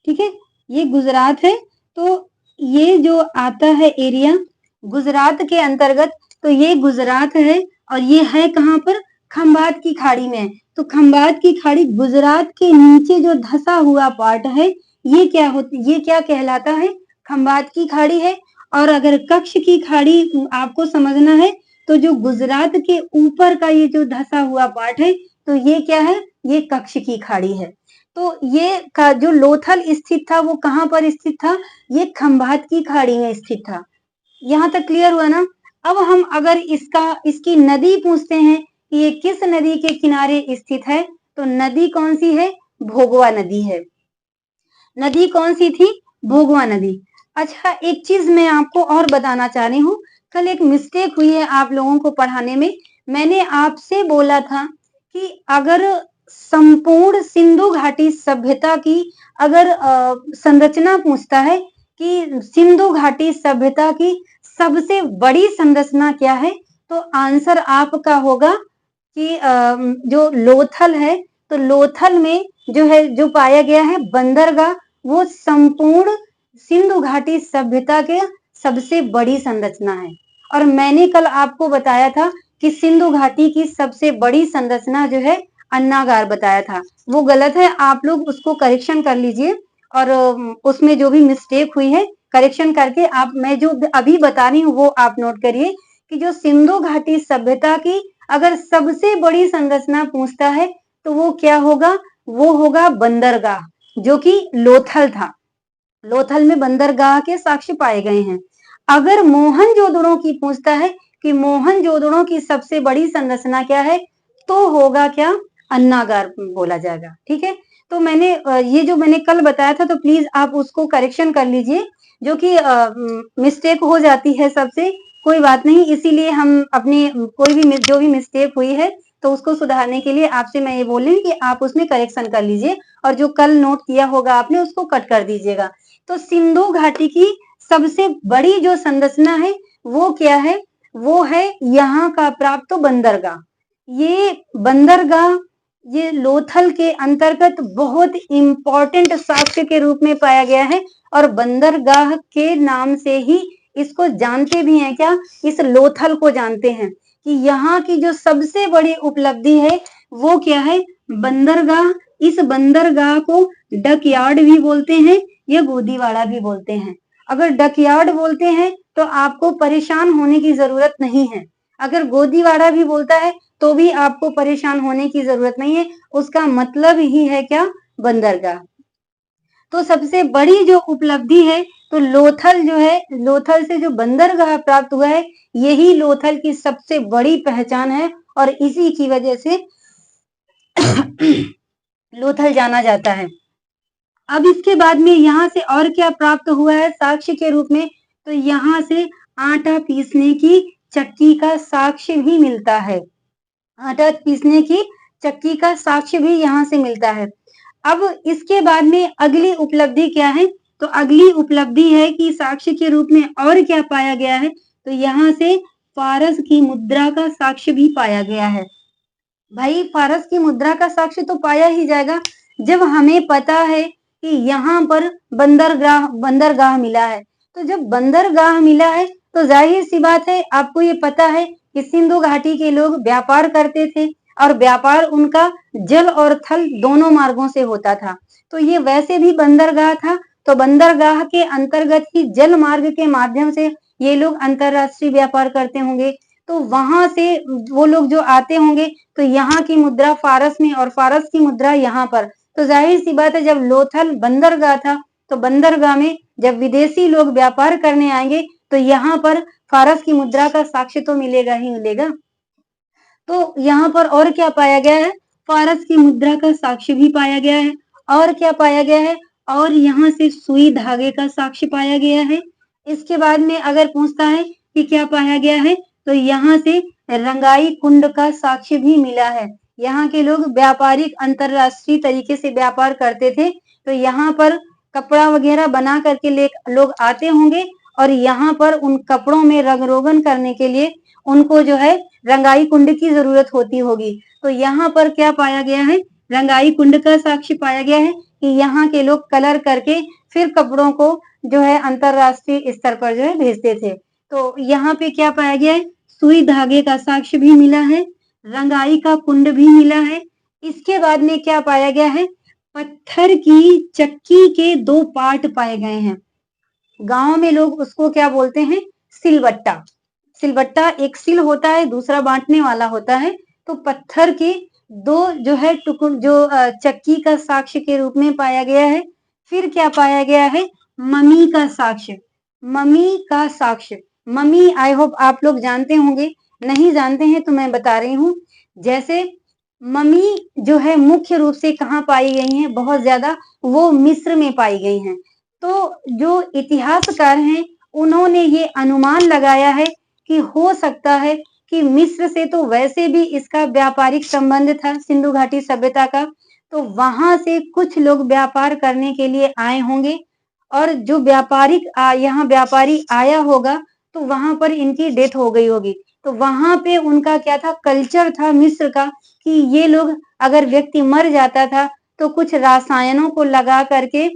Speaker 1: ठीक है, ये गुजरात है, तो ये जो आता है एरिया गुजरात के अंतर्गत, तो ये गुजरात है और ये है कहाँ पर, खंबात की खाड़ी में। तो खंबात की खाड़ी गुजरात के नीचे जो धसा हुआ पार्ट है, ये क्या होती, ये क्या कहलाता है, खंबात की खाड़ी है। और अगर कच्छ की खाड़ी आपको समझना है, तो जो गुजरात के ऊपर का ये जो धसा हुआ पार्ट है, तो ये क्या है, ये कच्छ की खाड़ी है। तो ये का जो लोथल स्थित था वो कहाँ पर स्थित था, ये खंबात की खाड़ी में स्थित था। यहाँ तक क्लियर हुआ ना। अब हम अगर इसकी नदी पूछते हैं कि ये किस नदी के किनारे स्थित है, तो नदी कौन सी है, भोगवा नदी है। नदी कौन सी थी, भोगवा नदी। अच्छा, एक चीज मैं आपको और बताना चाह रही हूँ, कल एक मिस्टेक हुई है आप लोगों को पढ़ाने में। मैंने आपसे बोला था कि अगर संपूर्ण सिंधु घाटी सभ्यता की अगर संरचना पूछता है कि सिंधु घाटी सभ्यता की सबसे बड़ी संरचना क्या है, तो आंसर आपका होगा कि जो लोथल है, तो लोथल में जो है जो पाया गया है बंदरगाह, वो संपूर्ण सिंधु घाटी सभ्यता के सबसे बड़ी संरचना है। और मैंने कल आपको बताया था कि सिंधु घाटी की सबसे बड़ी संरचना जो है अन्नागार बताया था, वो गलत है। आप लोग उसको करेक्शन कर लीजिए और उसमें जो भी मिस्टेक हुई है करेक्शन करके आप, मैं जो अभी बता रही हूँ वो आप नोट करिए कि जो सिंधु घाटी सभ्यता की अगर सबसे बड़ी संरचना पूछता है तो वो क्या होगा, वो होगा बंदरगाह, जो कि लोथल था। लोथल में बंदरगाह के साक्ष्य पाए गए हैं। अगर मोहनजोदड़ो की पूछता है कि मोहनजोदड़ो की सबसे बड़ी संरचना क्या है, तो होगा क्या, अन्नागार बोला जाएगा। ठीक है, तो मैंने ये जो मैंने कल बताया था, तो प्लीज आप उसको करेक्शन कर लीजिए, जो कि मिस्टेक हो जाती है सबसे, कोई बात नहीं। इसीलिए हम अपनी कोई भी जो भी मिस्टेक हुई है तो उसको सुधारने के लिए आपसे मैं ये बोल रही हूँ कि आप उसमें करेक्शन कर लीजिए, और जो कल नोट किया होगा आपने उसको कट कर दीजिएगा। तो सिंधु घाटी की सबसे बड़ी जो संरचना है वो क्या है, वो है यहाँ का प्राप्त बंदरगाह। ये बंदरगाह ये लोथल के अंतर्गत बहुत इंपॉर्टेंट साक्ष्य के रूप में पाया गया है, और बंदरगाह के नाम से ही इसको जानते भी हैं क्या, इस लोथल को जानते हैं कि यहाँ की जो सबसे बड़ी उपलब्धि है वो क्या है, बंदरगाह। इस बंदरगाह को डकयार्ड भी बोलते हैं या गोदीवाड़ा भी बोलते हैं। अगर डकयार्ड बोलते हैं तो आपको परेशान होने की जरूरत नहीं है, अगर गोदीवाड़ा भी बोलता है तो भी आपको परेशान होने की जरूरत नहीं है, उसका मतलब ही है क्या, बंदरगाह। तो सबसे बड़ी जो उपलब्धि है, तो लोथल जो है, लोथल से जो बंदरगाह प्राप्त हुआ है, यही लोथल की सबसे बड़ी पहचान है, और इसी की वजह से लोथल जाना जाता है। अब इसके बाद में यहाँ से और क्या प्राप्त हुआ है साक्ष्य के रूप में, तो यहाँ से आटा पीसने की चक्की का साक्ष्य भी मिलता है। आटा पीसने की चक्की का साक्ष्य भी यहाँ से मिलता है। अब इसके बाद में अगली उपलब्धि क्या है, तो अगली उपलब्धि है कि साक्ष्य के रूप में और क्या पाया गया है, तो यहाँ से फारस की मुद्रा का साक्ष्य भी पाया गया है। भाई फारस की मुद्रा का साक्ष्य तो पाया ही जाएगा जब हमें पता है कि यहाँ पर बंदरगाह मिला है। तो जब बंदरगाह मिला है तो जाहिर सी बात है, आपको ये पता है कि सिंधु घाटी के लोग व्यापार करते थे और व्यापार उनका जल और थल दोनों मार्गों से होता था। तो ये वैसे भी बंदरगाह था, तो बंदरगाह के अंतर्गत ही जल मार्ग के माध्यम से ये लोग अंतरराष्ट्रीय व्यापार करते होंगे। तो वहां से वो लोग जो आते होंगे तो यहाँ की मुद्रा फारस में और फारस की मुद्रा यहाँ पर, तो जाहिर सी बात है जब लोथल बंदरगाह था तो बंदरगाह में जब विदेशी लोग व्यापार करने आएंगे तो यहाँ पर फारस की मुद्रा का साक्ष्य तो मिलेगा ही मिलेगा। तो यहाँ पर और क्या पाया गया है, फारस की मुद्रा का साक्ष्य भी पाया गया है। और क्या पाया गया है, और यहाँ से सुई धागे का साक्ष्य पाया गया है। इसके बाद में अगर पूछता है कि क्या पाया गया है, तो यहाँ से रंगाई कुंड का साक्ष्य भी मिला है। यहाँ के लोग व्यापारिक अंतरराष्ट्रीय तरीके से व्यापार करते थे, तो यहाँ पर कपड़ा वगैरह बना करके लोग आते होंगे और यहाँ पर उन कपड़ों में रंग रोगन करने के लिए उनको जो है रंगाई कुंड की जरूरत होती होगी। तो यहाँ पर क्या पाया गया है, रंगाई कुंड का साक्ष्य पाया गया है कि यहाँ के लोग कलर करके फिर कपड़ों को जो है अंतरराष्ट्रीय स्तर पर जो है भेजते थे। तो यहाँ पे क्या पाया गया है, सुई धागे का साक्ष्य भी मिला है, रंगाई का कुंड भी मिला है। इसके बाद में क्या पाया गया है, पत्थर की चक्की के 2 पार्ट पाए गए हैं। गांव में लोग उसको क्या बोलते हैं, सिलबट्टा। सिलबट्टा एक सिल होता है, दूसरा बांटने वाला होता है। तो पत्थर के 2 जो है टुकड़ जो चक्की का साक्ष्य के रूप में पाया गया है। फिर क्या पाया गया है, मम्मी का साक्ष्य। मम्मी का साक्ष्य, मम्मी आई होप आप लोग जानते होंगे, नहीं जानते हैं तो मैं बता रही हूँ। जैसे मम्मी जो है मुख्य रूप से कहाँ पाई गई हैं, बहुत ज्यादा वो मिस्र में पाई गई हैं। तो जो इतिहासकार हैं उन्होंने ये अनुमान लगाया है कि हो सकता है कि मिस्र से तो वैसे भी इसका व्यापारिक संबंध था सिंधु घाटी सभ्यता का, तो वहां से कुछ लोग व्यापार करने के लिए आए होंगे और जो यहाँ व्यापारी आया होगा तो वहां पर इनकी डेथ हो गई होगी। तो वहां पे उनका क्या था, कल्चर था मिस्र का कि ये लोग अगर व्यक्ति मर जाता था तो कुछ रसायनों को लगा करके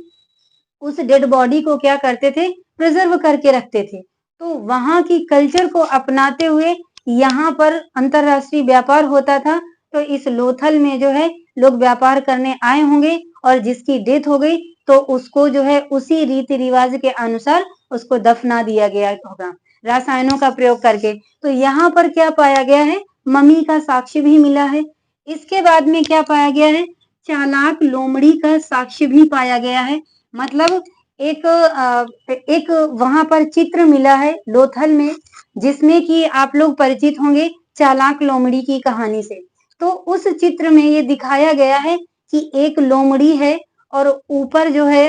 Speaker 1: उस डेड बॉडी को क्या करते थे, प्रिजर्व करके रखते थे। तो वहां की कल्चर को अपनाते हुए यहाँ पर अंतरराष्ट्रीय व्यापार होता था। तो इस लोथल में जो है लोग व्यापार करने आए होंगे और जिसकी डेथ हो गई तो उसको जो है उसी रीति रिवाज के अनुसार उसको दफना दिया गया होगा रसायनों का प्रयोग करके। तो यहाँ पर क्या पाया गया है, मम्मी का साक्ष्य भी मिला है। इसके बाद में क्या पाया गया है, चालाक लोमड़ी का साक्ष्य भी पाया गया है। मतलब एक वहां पर चित्र मिला है लोथल में जिसमें कि आप लोग परिचित होंगे चालाक लोमड़ी की कहानी से। तो उस चित्र में ये दिखाया गया है कि एक लोमड़ी है और ऊपर जो है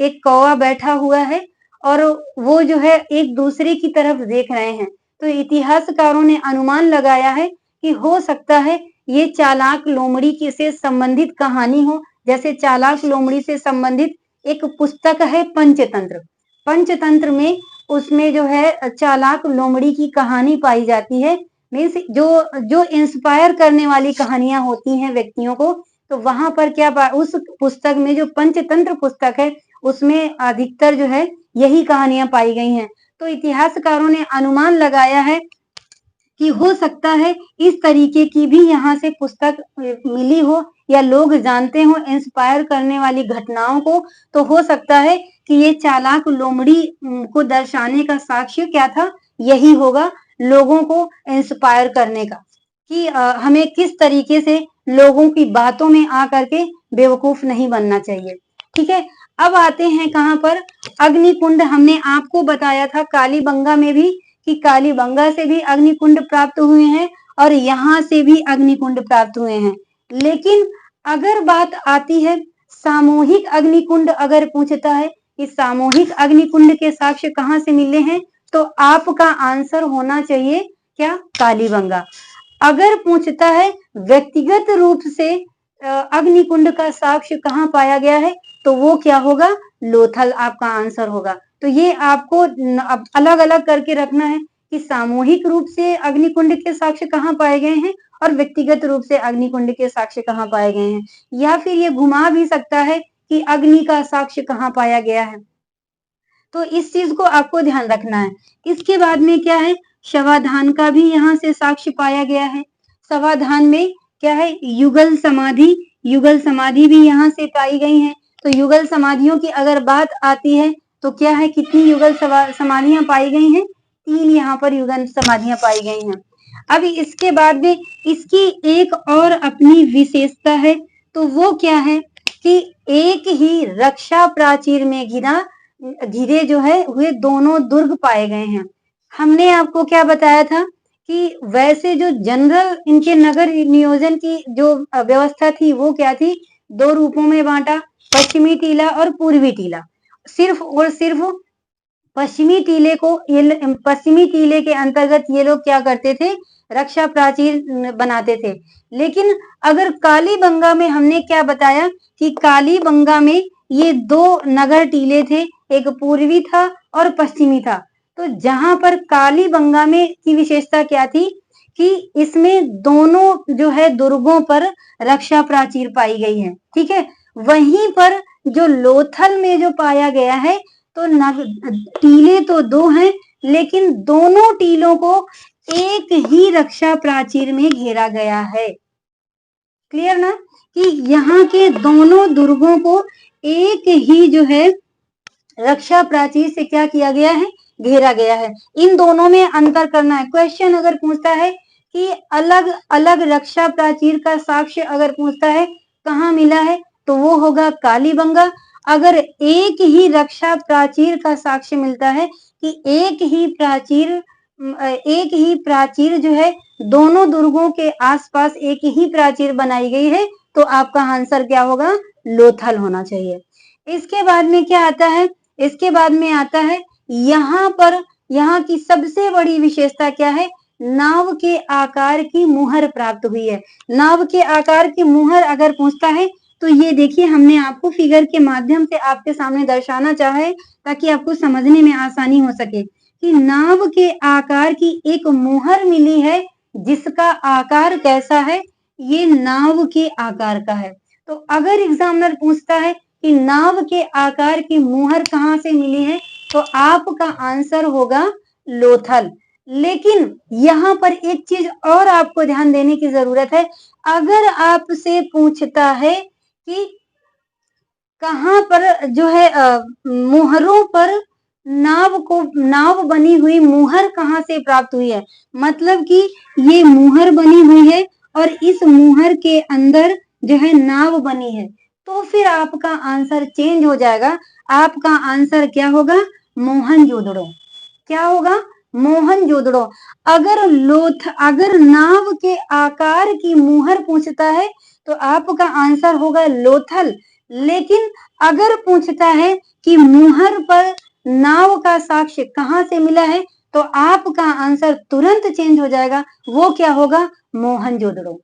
Speaker 1: एक कौवा बैठा हुआ है और वो जो है एक दूसरे की तरफ देख रहे हैं। तो इतिहासकारों ने अनुमान लगाया है कि हो सकता है ये चालाक लोमड़ी की से संबंधित कहानी हो। जैसे चालाक लोमड़ी से संबंधित एक पुस्तक है पंचतंत्र। पंचतंत्र में उसमें जो है चालाक लोमड़ी की कहानी पाई जाती है। मीन्स जो जो इंस्पायर करने वाली कहानियां होती हैं व्यक्तियों को, तो वहां पर क्या उस पुस्तक में जो पंचतंत्र पुस्तक है उसमें अधिकतर जो है यही कहानियां पाई गई हैं। तो इतिहासकारों ने अनुमान लगाया है कि हो सकता है इस तरीके की भी यहाँ से पुस्तक मिली हो या लोग जानते हो इंस्पायर करने वाली घटनाओं को। तो हो सकता है कि ये चालाक लोमड़ी को दर्शाने का साक्ष्य क्या था, यही होगा, लोगों को इंस्पायर करने का कि हमें किस तरीके से लोगों की बातों में आकर के बेवकूफ नहीं बनना चाहिए। ठीक है, अब आते हैं कहाँ पर, अग्निकुंड। हमने आपको बताया था कालीबंगा में भी कि कालीबंगा से भी अग्निकुंड प्राप्त हुए हैं और यहाँ से भी अग्निकुंड प्राप्त हुए हैं। लेकिन अगर बात आती है सामूहिक अग्निकुंड, अगर पूछता है कि सामूहिक अग्निकुंड के साक्ष्य कहाँ से मिले हैं, तो आपका आंसर होना चाहिए क्या, कालीबंगा। अगर पूछता है व्यक्तिगत रूप से अग्निकुंड का साक्ष्य कहाँ पाया गया है, तो वो क्या होगा, लोथल आपका आंसर होगा। तो ये आपको अलग अलग करके रखना है कि सामूहिक रूप से अग्निकुंड के साक्ष्य कहाँ पाए गए हैं और व्यक्तिगत रूप से अग्निकुंड के साक्ष्य कहाँ पाए गए हैं, या फिर ये घुमा भी सकता है कि अग्नि का साक्ष्य कहाँ पाया गया है। तो इस चीज को आपको ध्यान रखना है। इसके बाद में क्या है, शवाधान का भी यहाँ से साक्ष्य पाया गया है। शवाधान में क्या है, युगल समाधि भी यहाँ से पाई गई है। तो युगल समाधियों की अगर बात आती है तो क्या है, कितनी युगल समाधियां पाई गई हैं, 3 यहाँ पर युगल समाधियां पाई गई हैं। अब इसके बाद में इसकी एक और अपनी विशेषता है, तो वो क्या है कि एक ही रक्षा प्राचीर में घिरे जो है हुए दोनों दुर्ग पाए गए हैं। हमने आपको क्या बताया था कि वैसे जो जनरल इनके नगर नियोजन की जो व्यवस्था थी वो क्या थी, 2 रूपों में बांटा, पश्चिमी टीला और पूर्वी टीला। सिर्फ और सिर्फ पश्चिमी टीले के अंतर्गत ये लोग क्या करते थे, रक्षा प्राचीर बनाते थे। लेकिन अगर कालीबंगा में हमने क्या बताया कि कालीबंगा में ये 2 नगर टीले थे, एक पूर्वी था और पश्चिमी था। तो जहां पर कालीबंगा में की विशेषता क्या थी कि इसमें दोनों जो है दुर्गों पर रक्षा प्राचीर पाई गई है, ठीक है। वहीं पर जो लोथल में जो पाया गया है, तो टीले तो 2 हैं, लेकिन दोनों टीलों को एक ही रक्षा प्राचीर में घेरा गया है। क्लियर ना, कि यहाँ के दोनों दुर्गों को एक ही जो है रक्षा प्राचीर से क्या किया गया है, घेरा गया है। इन दोनों में अंतर करना है। क्वेश्चन अगर पूछता है कि अलग अलग रक्षा प्राचीर का साक्ष्य अगर पूछता है कहाँ मिला है, तो वो होगा कालीबंगा। अगर एक ही रक्षा प्राचीर का साक्ष्य मिलता है कि एक ही प्राचीर जो है दोनों दुर्गों के आसपास एक ही प्राचीर बनाई गई है, तो आपका आंसर क्या होगा, लोथल होना चाहिए। इसके बाद में क्या आता है, इसके बाद में आता है यहाँ की सबसे बड़ी विशेषता क्या है, नाव के आकार की मुहर प्राप्त हुई है। नाव के आकार की मुहर अगर पूछता है तो ये देखिए, हमने आपको फिगर के माध्यम से आपके सामने दर्शाना चाहा है ताकि आपको समझने में आसानी हो सके कि नाव के आकार की एक मुहर मिली है, जिसका आकार कैसा है, ये नाव के आकार का है। तो अगर एग्जामिनर पूछता है कि नाव के आकार की मुहर कहाँ से मिली है, तो आपका आंसर होगा लोथल। लेकिन यहाँ पर एक चीज और आपको ध्यान देने की जरूरत है। अगर आपसे पूछता है कि कहाँ पर जो है मुहरों पर नाव बनी हुई मुहर कहाँ से प्राप्त हुई है, मतलब कि ये मुहर बनी हुई है और इस मुहर के अंदर जो है नाव बनी है, तो फिर आपका आंसर चेंज हो जाएगा। आपका आंसर क्या होगा, मोहनजोदड़ो। क्या होगा, मोहनजोदड़ो। अगर नाव के आकार की मुहर पूछता है तो आपका आंसर होगा लोथल। लेकिन अगर पूछता है कि मुहर पर नाव का साक्ष्य कहाँ से मिला है, तो आपका आंसर तुरंत चेंज हो जाएगा, वो क्या होगा, मोहनजोदड़ो।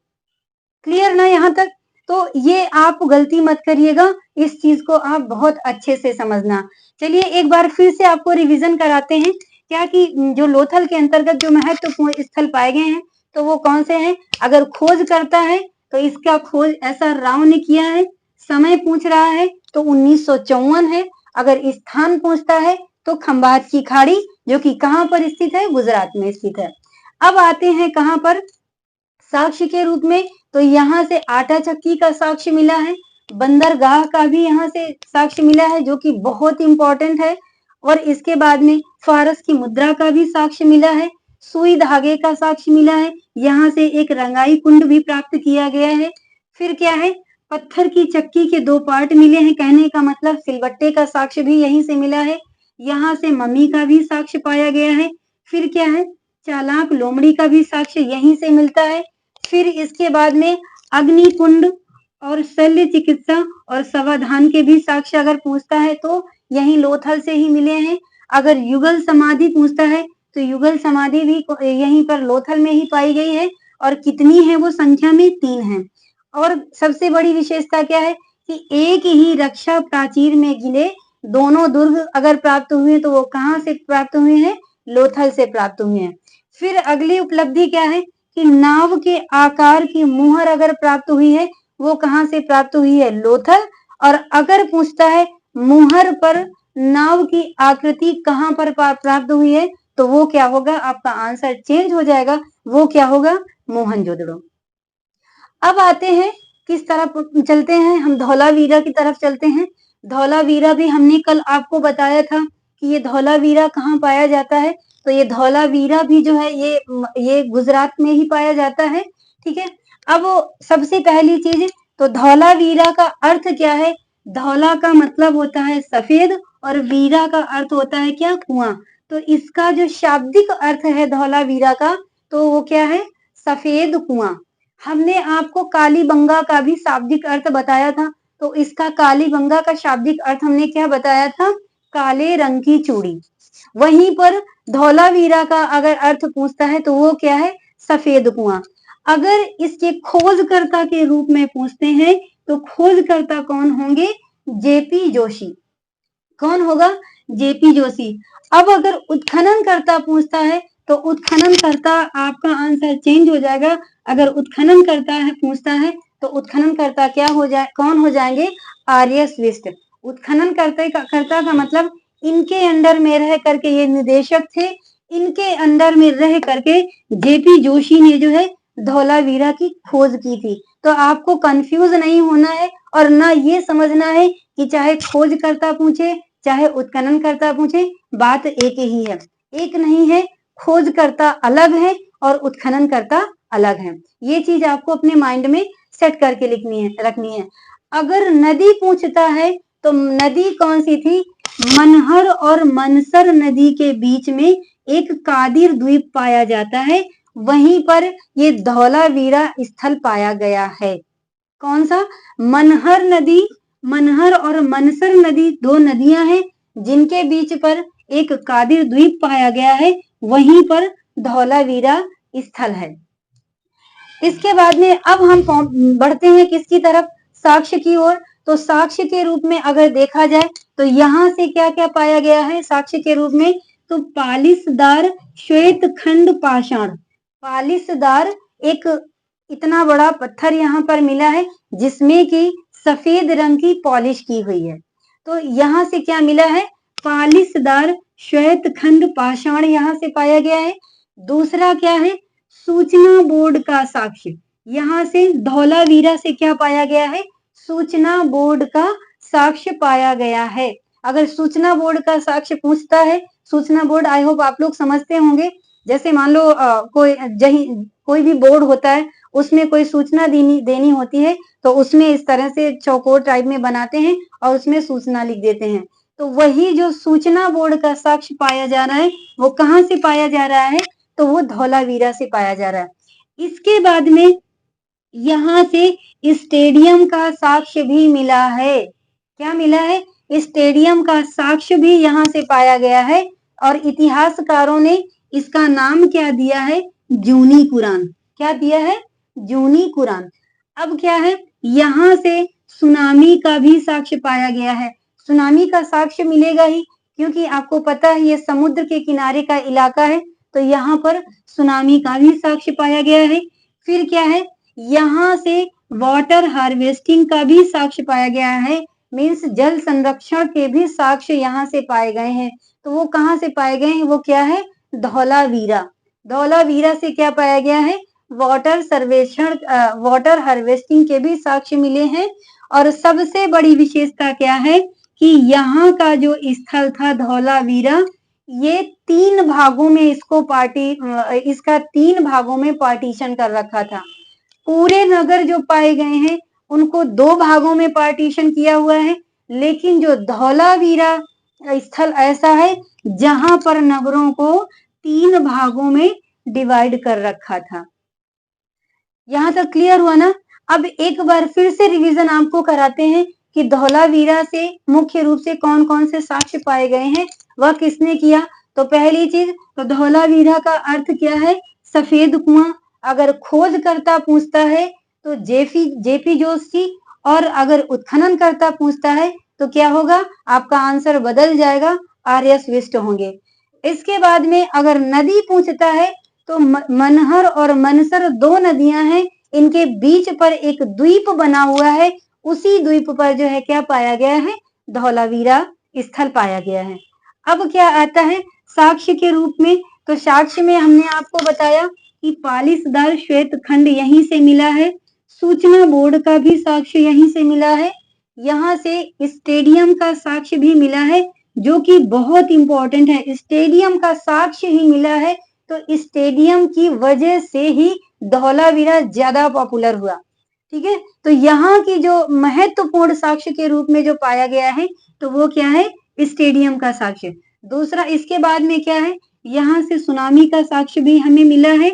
Speaker 1: क्लियर ना यहाँ तक? तो ये आप गलती मत करिएगा, इस चीज को आप बहुत अच्छे से समझना। चलिए एक बार फिर से आपको रिवीजन कराते हैं क्या कि जो लोथल के अंतर्गत जो महत्वपूर्ण स्थल पाए गए हैं तो वो कौन से हैं। अगर खोज करता है तो इसका खोज SR राव ने किया है। समय पूछ रहा है तो 1954 है। अगर स्थान पूछता है तो खंभात की खाड़ी, जो कि कहाँ पर स्थित है, गुजरात में स्थित है। अब आते हैं कहाँ पर साक्ष्य के रूप में, तो यहाँ से आटा चक्की का साक्ष्य मिला है, बंदरगाह का भी यहाँ से साक्ष्य मिला है जो कि बहुत इंपॉर्टेंट है, और इसके बाद में फारस की मुद्रा का भी साक्ष्य मिला है, सुई धागे का साक्ष्य मिला है, यहाँ से एक रंगाई कुंड भी प्राप्त किया गया है। फिर क्या है, पत्थर की चक्की के 2 पार्ट मिले हैं, कहने का मतलब सिलबट्टे का साक्ष्य भी यहीं से मिला है। यहाँ से मम्मी का भी साक्ष्य पाया गया है। फिर क्या है, चालाक लोमड़ी का भी साक्ष्य यहीं से मिलता है। फिर इसके बाद में अग्निकुंड और शल्य चिकित्सा और समाधान के भी साक्ष्य अगर पूछता है तो यही लोथल से ही मिले हैं। अगर युगल समाधि पूछता है तो युगल समाधि भी यहीं पर लोथल में ही पाई गई है और कितनी है वो संख्या में 3 है। और सबसे बड़ी विशेषता क्या है कि एक ही रक्षा प्राचीर में गिले दोनों दुर्ग अगर प्राप्त हुए तो वो कहाँ से प्राप्त हुए हैं? लोथल से प्राप्त हुए हैं। फिर अगली उपलब्धि क्या है कि नाव के आकार की मुहर अगर प्राप्त हुई है वो कहाँ से प्राप्त हुई है? लोथल। और अगर पूछता है मुहर पर नाव की आकृति कहाँ पर प्राप्त हुई है तो वो क्या होगा? आपका आंसर चेंज हो जाएगा, वो क्या होगा? मोहनजोदड़ो। अब आते हैं किस तरफ चलते हैं, हम धौलावीरा की तरफ चलते हैं। धौलावीरा भी हमने कल आपको बताया था कि ये धौलावीरा कहाँ पाया जाता है, तो ये धौलावीरा भी जो है ये गुजरात में ही पाया जाता है, ठीक है। अब सबसे पहली चीज तो धौलावीरा का अर्थ क्या है? धौला का मतलब होता है सफेद और वीरा का अर्थ होता है क्या? कुआं। तो इसका जो शाब्दिक अर्थ है धौलावीरा का तो वो क्या है? सफेद कुआं। हमने आपको कालीबंगा का भी शाब्दिक अर्थ बताया था, तो इसका कालीबंगा का शाब्दिक अर्थ हमने क्या बताया था? काले रंग की चूड़ी। वहीं पर धौलावीरा का अगर अर्थ पूछता है तो वो क्या है? सफेद कुआं। अगर इसके खोजकर्ता के रूप में पूछते हैं तो खोजकर्ता कौन होंगे? जेपी जोशी। कौन होगा? जेपी जोशी। अब अगर उत्खनन करता पूछता है तो उत्खनन करता आपका आंसर चेंज हो जाएगा। अगर उत्खनन करता है पूछता है तो उत्खनन करता क्या हो जाए? कौन हो जाएंगे? आर्य श्रेष्ठ। उत्खनन करता का मतलब इनके अंडर में रह करके ये निदेशक थे, इनके अंडर में रह करके जेपी जोशी ने जो है धौलावीरा की खोज की थी। तो आपको कंफ्यूज नहीं होना है और ना ये समझना है कि चाहे खोजकर्ता पूछे चाहे उत्खननकर्ता पूछे, बात एक ही है, एक नहीं है। खोजकर्ता अलग है और उत्खननकर्ता अलग है। ये चीज आपको अपने माइंड में सेट करके रखनी है। अगर नदी पूछता है तो नदी कौन सी थी? मनहर और मनसर नदी के बीच में एक कादिर द्वीप पाया जाता है, वहीं पर ये धौलावीरा स्थल पाया गया है। कौन सा? मनहर नदी, मनहर और मनसर नदी दो नदियां हैं जिनके बीच पर एक कादिर द्वीप पाया गया है, वहीं पर धौलावीरा स्थल है। इसके बाद में अब हम बढ़ते हैं किसकी तरफ? साक्ष्य की ओर। तो साक्ष्य के रूप में अगर देखा जाए तो यहाँ से क्या क्या पाया गया है साक्ष्य के रूप में? तो पालिशदार श्वेत खंड पाषाण। पालिशदार एक इतना बड़ा पत्थर यहाँ पर मिला है जिसमें कि सफेद रंग की पॉलिश की हुई है। तो यहाँ से क्या मिला है? पालिशदार श्वेत खंड पाषाण यहाँ से पाया गया है। दूसरा क्या है? सूचना बोर्ड का साक्ष्य। यहाँ से धौलावीरा से क्या पाया गया है? सूचना बोर्ड का साक्ष्य पाया गया है। अगर सूचना बोर्ड का साक्ष्य पूछता है, सूचना बोर्ड आई होप आप लोग समझते होंगे, जैसे मान लो कोई भी बोर्ड होता है उसमें कोई सूचना देनी होती है तो उसमें इस तरह से चौकोर टाइप में बनाते हैं और उसमें सूचना लिख देते हैं। तो वही जो सूचना बोर्ड का साक्ष्य पाया जा रहा है वो कहाँ से पाया जा रहा है? तो वो धौलावीरा से पाया जा रहा है। इसके बाद में यहाँ से स्टेडियम का साक्ष्य भी मिला है। क्या मिला है? स्टेडियम का साक्ष्य भी यहाँ से पाया गया है और इतिहासकारों ने इसका नाम क्या दिया है? जूनी कुरान। क्या दिया है? जूनी कुरान। अब क्या है? यहाँ से सुनामी का भी साक्ष्य पाया गया है। सुनामी का साक्ष्य मिलेगा ही क्योंकि आपको पता है ये समुद्र के किनारे का इलाका है, तो यहाँ पर सुनामी का भी साक्ष्य पाया गया है। फिर क्या है? यहाँ से वाटर हार्वेस्टिंग का भी साक्ष्य पाया गया है, मीन्स जल संरक्षण के भी साक्ष्य यहाँ से पाए गए हैं। तो वो कहाँ से पाए गए हैं? वो क्या है? धौलावीरा। धौलावीरा से क्या पाया गया है? वाटर सर्वेक्षण वाटर हार्वेस्टिंग के भी साक्ष्य मिले हैं। और सबसे बड़ी विशेषता क्या है कि यहाँ का जो स्थल था धौलावीरा, ये 3 भागों में इसका 3 भागों में पार्टीशन कर रखा था। पूरे नगर जो पाए गए हैं उनको 2 भागों में पार्टीशन किया हुआ है, लेकिन जो धौलावीरा स्थल ऐसा है जहां पर नगरों को 3 भागों में डिवाइड कर रखा था। यहां तक क्लियर हुआ ना? अब एक बार फिर से रिवीजन आपको कराते हैं कि धौलावीरा से मुख्य रूप से कौन कौन से साक्ष्य पाए गए हैं, वह किसने किया। तो पहली चीज, तो धौलावीरा का अर्थ क्या है, सफेद कुआं। अगर खोजकर्ता पूछता है तो जेपी जोशी, और अगर उत्खनन करता पूछता है तो क्या होगा, आपका आंसर बदल जाएगा, आर.एस. विष्ट होंगे। इसके बाद में अगर नदी पूछता है तो मनहर और मनसर दो नदियां हैं, इनके बीच पर एक द्वीप बना हुआ है, उसी द्वीप पर जो है क्या पाया गया है, धौलावीरा स्थल पाया गया है। अब क्या आता है साक्ष्य के रूप में, तो साक्ष्य में हमने आपको बताया कि पालिशदार श्वेत खंड यहीं से मिला है, सूचना बोर्ड का भी साक्ष्य यहीं से मिला है, यहाँ से स्टेडियम का साक्ष्य भी मिला है, जो कि बहुत इंपॉर्टेंट है। स्टेडियम का साक्ष्य ही मिला है, तो स्टेडियम की वजह से ही धौलावीरा ज्यादा पॉपुलर हुआ। ठीक है, तो यहाँ की जो महत्वपूर्ण साक्ष्य के रूप में जो पाया गया है, तो वो क्या है, स्टेडियम का साक्ष्य। दूसरा, इसके बाद में क्या है, यहाँ से सुनामी का साक्ष्य भी हमें मिला है।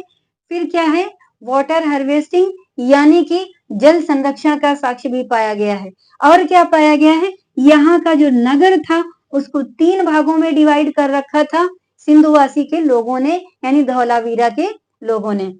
Speaker 1: फिर क्या है, वाटर हार्वेस्टिंग यानी कि जल संरक्षण का साक्ष्य भी पाया गया है। और क्या पाया गया है, यहाँ का जो नगर था उसको 3 भागों में डिवाइड कर रखा था सिंधुवासी के लोगों ने, यानी धौलावीरा के लोगों ने।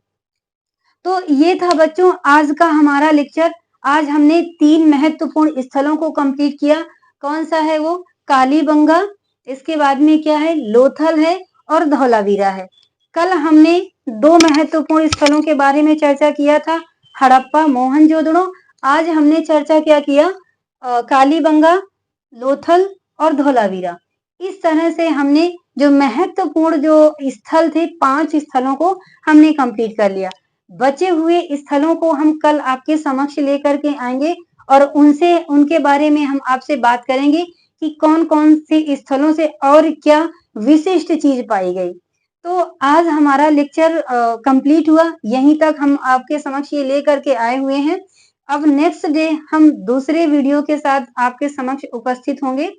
Speaker 1: तो ये था बच्चों आज का हमारा लेक्चर। आज हमने 3 महत्वपूर्ण स्थलों को कंप्लीट किया। कौन सा है वो, कालीबंगा, इसके बाद में क्या है, लोथल है, और धौलावीरा है। कल हमने 2 महत्वपूर्ण स्थलों के बारे में चर्चा किया था, हड़प्पा, मोहनजोदड़ो। आज हमने चर्चा क्या किया, कालीबंगा, लोथल और धौलावीरा। इस तरह से हमने जो महत्वपूर्ण जो स्थल थे, 5 स्थलों को हमने कंप्लीट कर लिया। बचे हुए स्थलों को हम कल आपके समक्ष लेकर के आएंगे और उनके बारे में हम आपसे बात करेंगे कि कौन कौन से स्थलों से और क्या विशिष्ट चीज पाई गई। तो आज हमारा लेक्चर कंप्लीट हुआ, यहीं तक हम आपके समक्ष ये लेकर के आए हुए हैं। अब नेक्स्ट डे हम दूसरे वीडियो के साथ आपके समक्ष उपस्थित होंगे।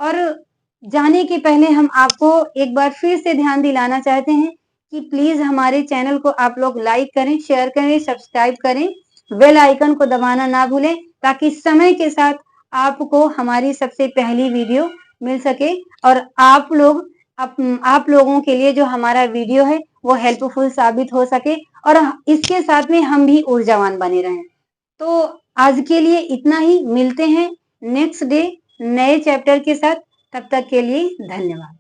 Speaker 1: और जाने के पहले हम आपको एक बार फिर से ध्यान दिलाना चाहते हैं कि प्लीज हमारे चैनल को आप लोग लाइक करें, शेयर करें, सब्सक्राइब करें, बेल आइकन को दबाना ना भूलें, ताकि समय के साथ आपको हमारी सबसे पहली वीडियो मिल सके और आप लोगों के लिए जो हमारा वीडियो है वो हेल्पफुल साबित हो सके और इसके साथ में हम भी ऊर्जावान बने रहें। तो आज के लिए इतना ही, मिलते हैं नेक्स्ट डे नए चैप्टर के साथ। तब तक के लिए धन्यवाद।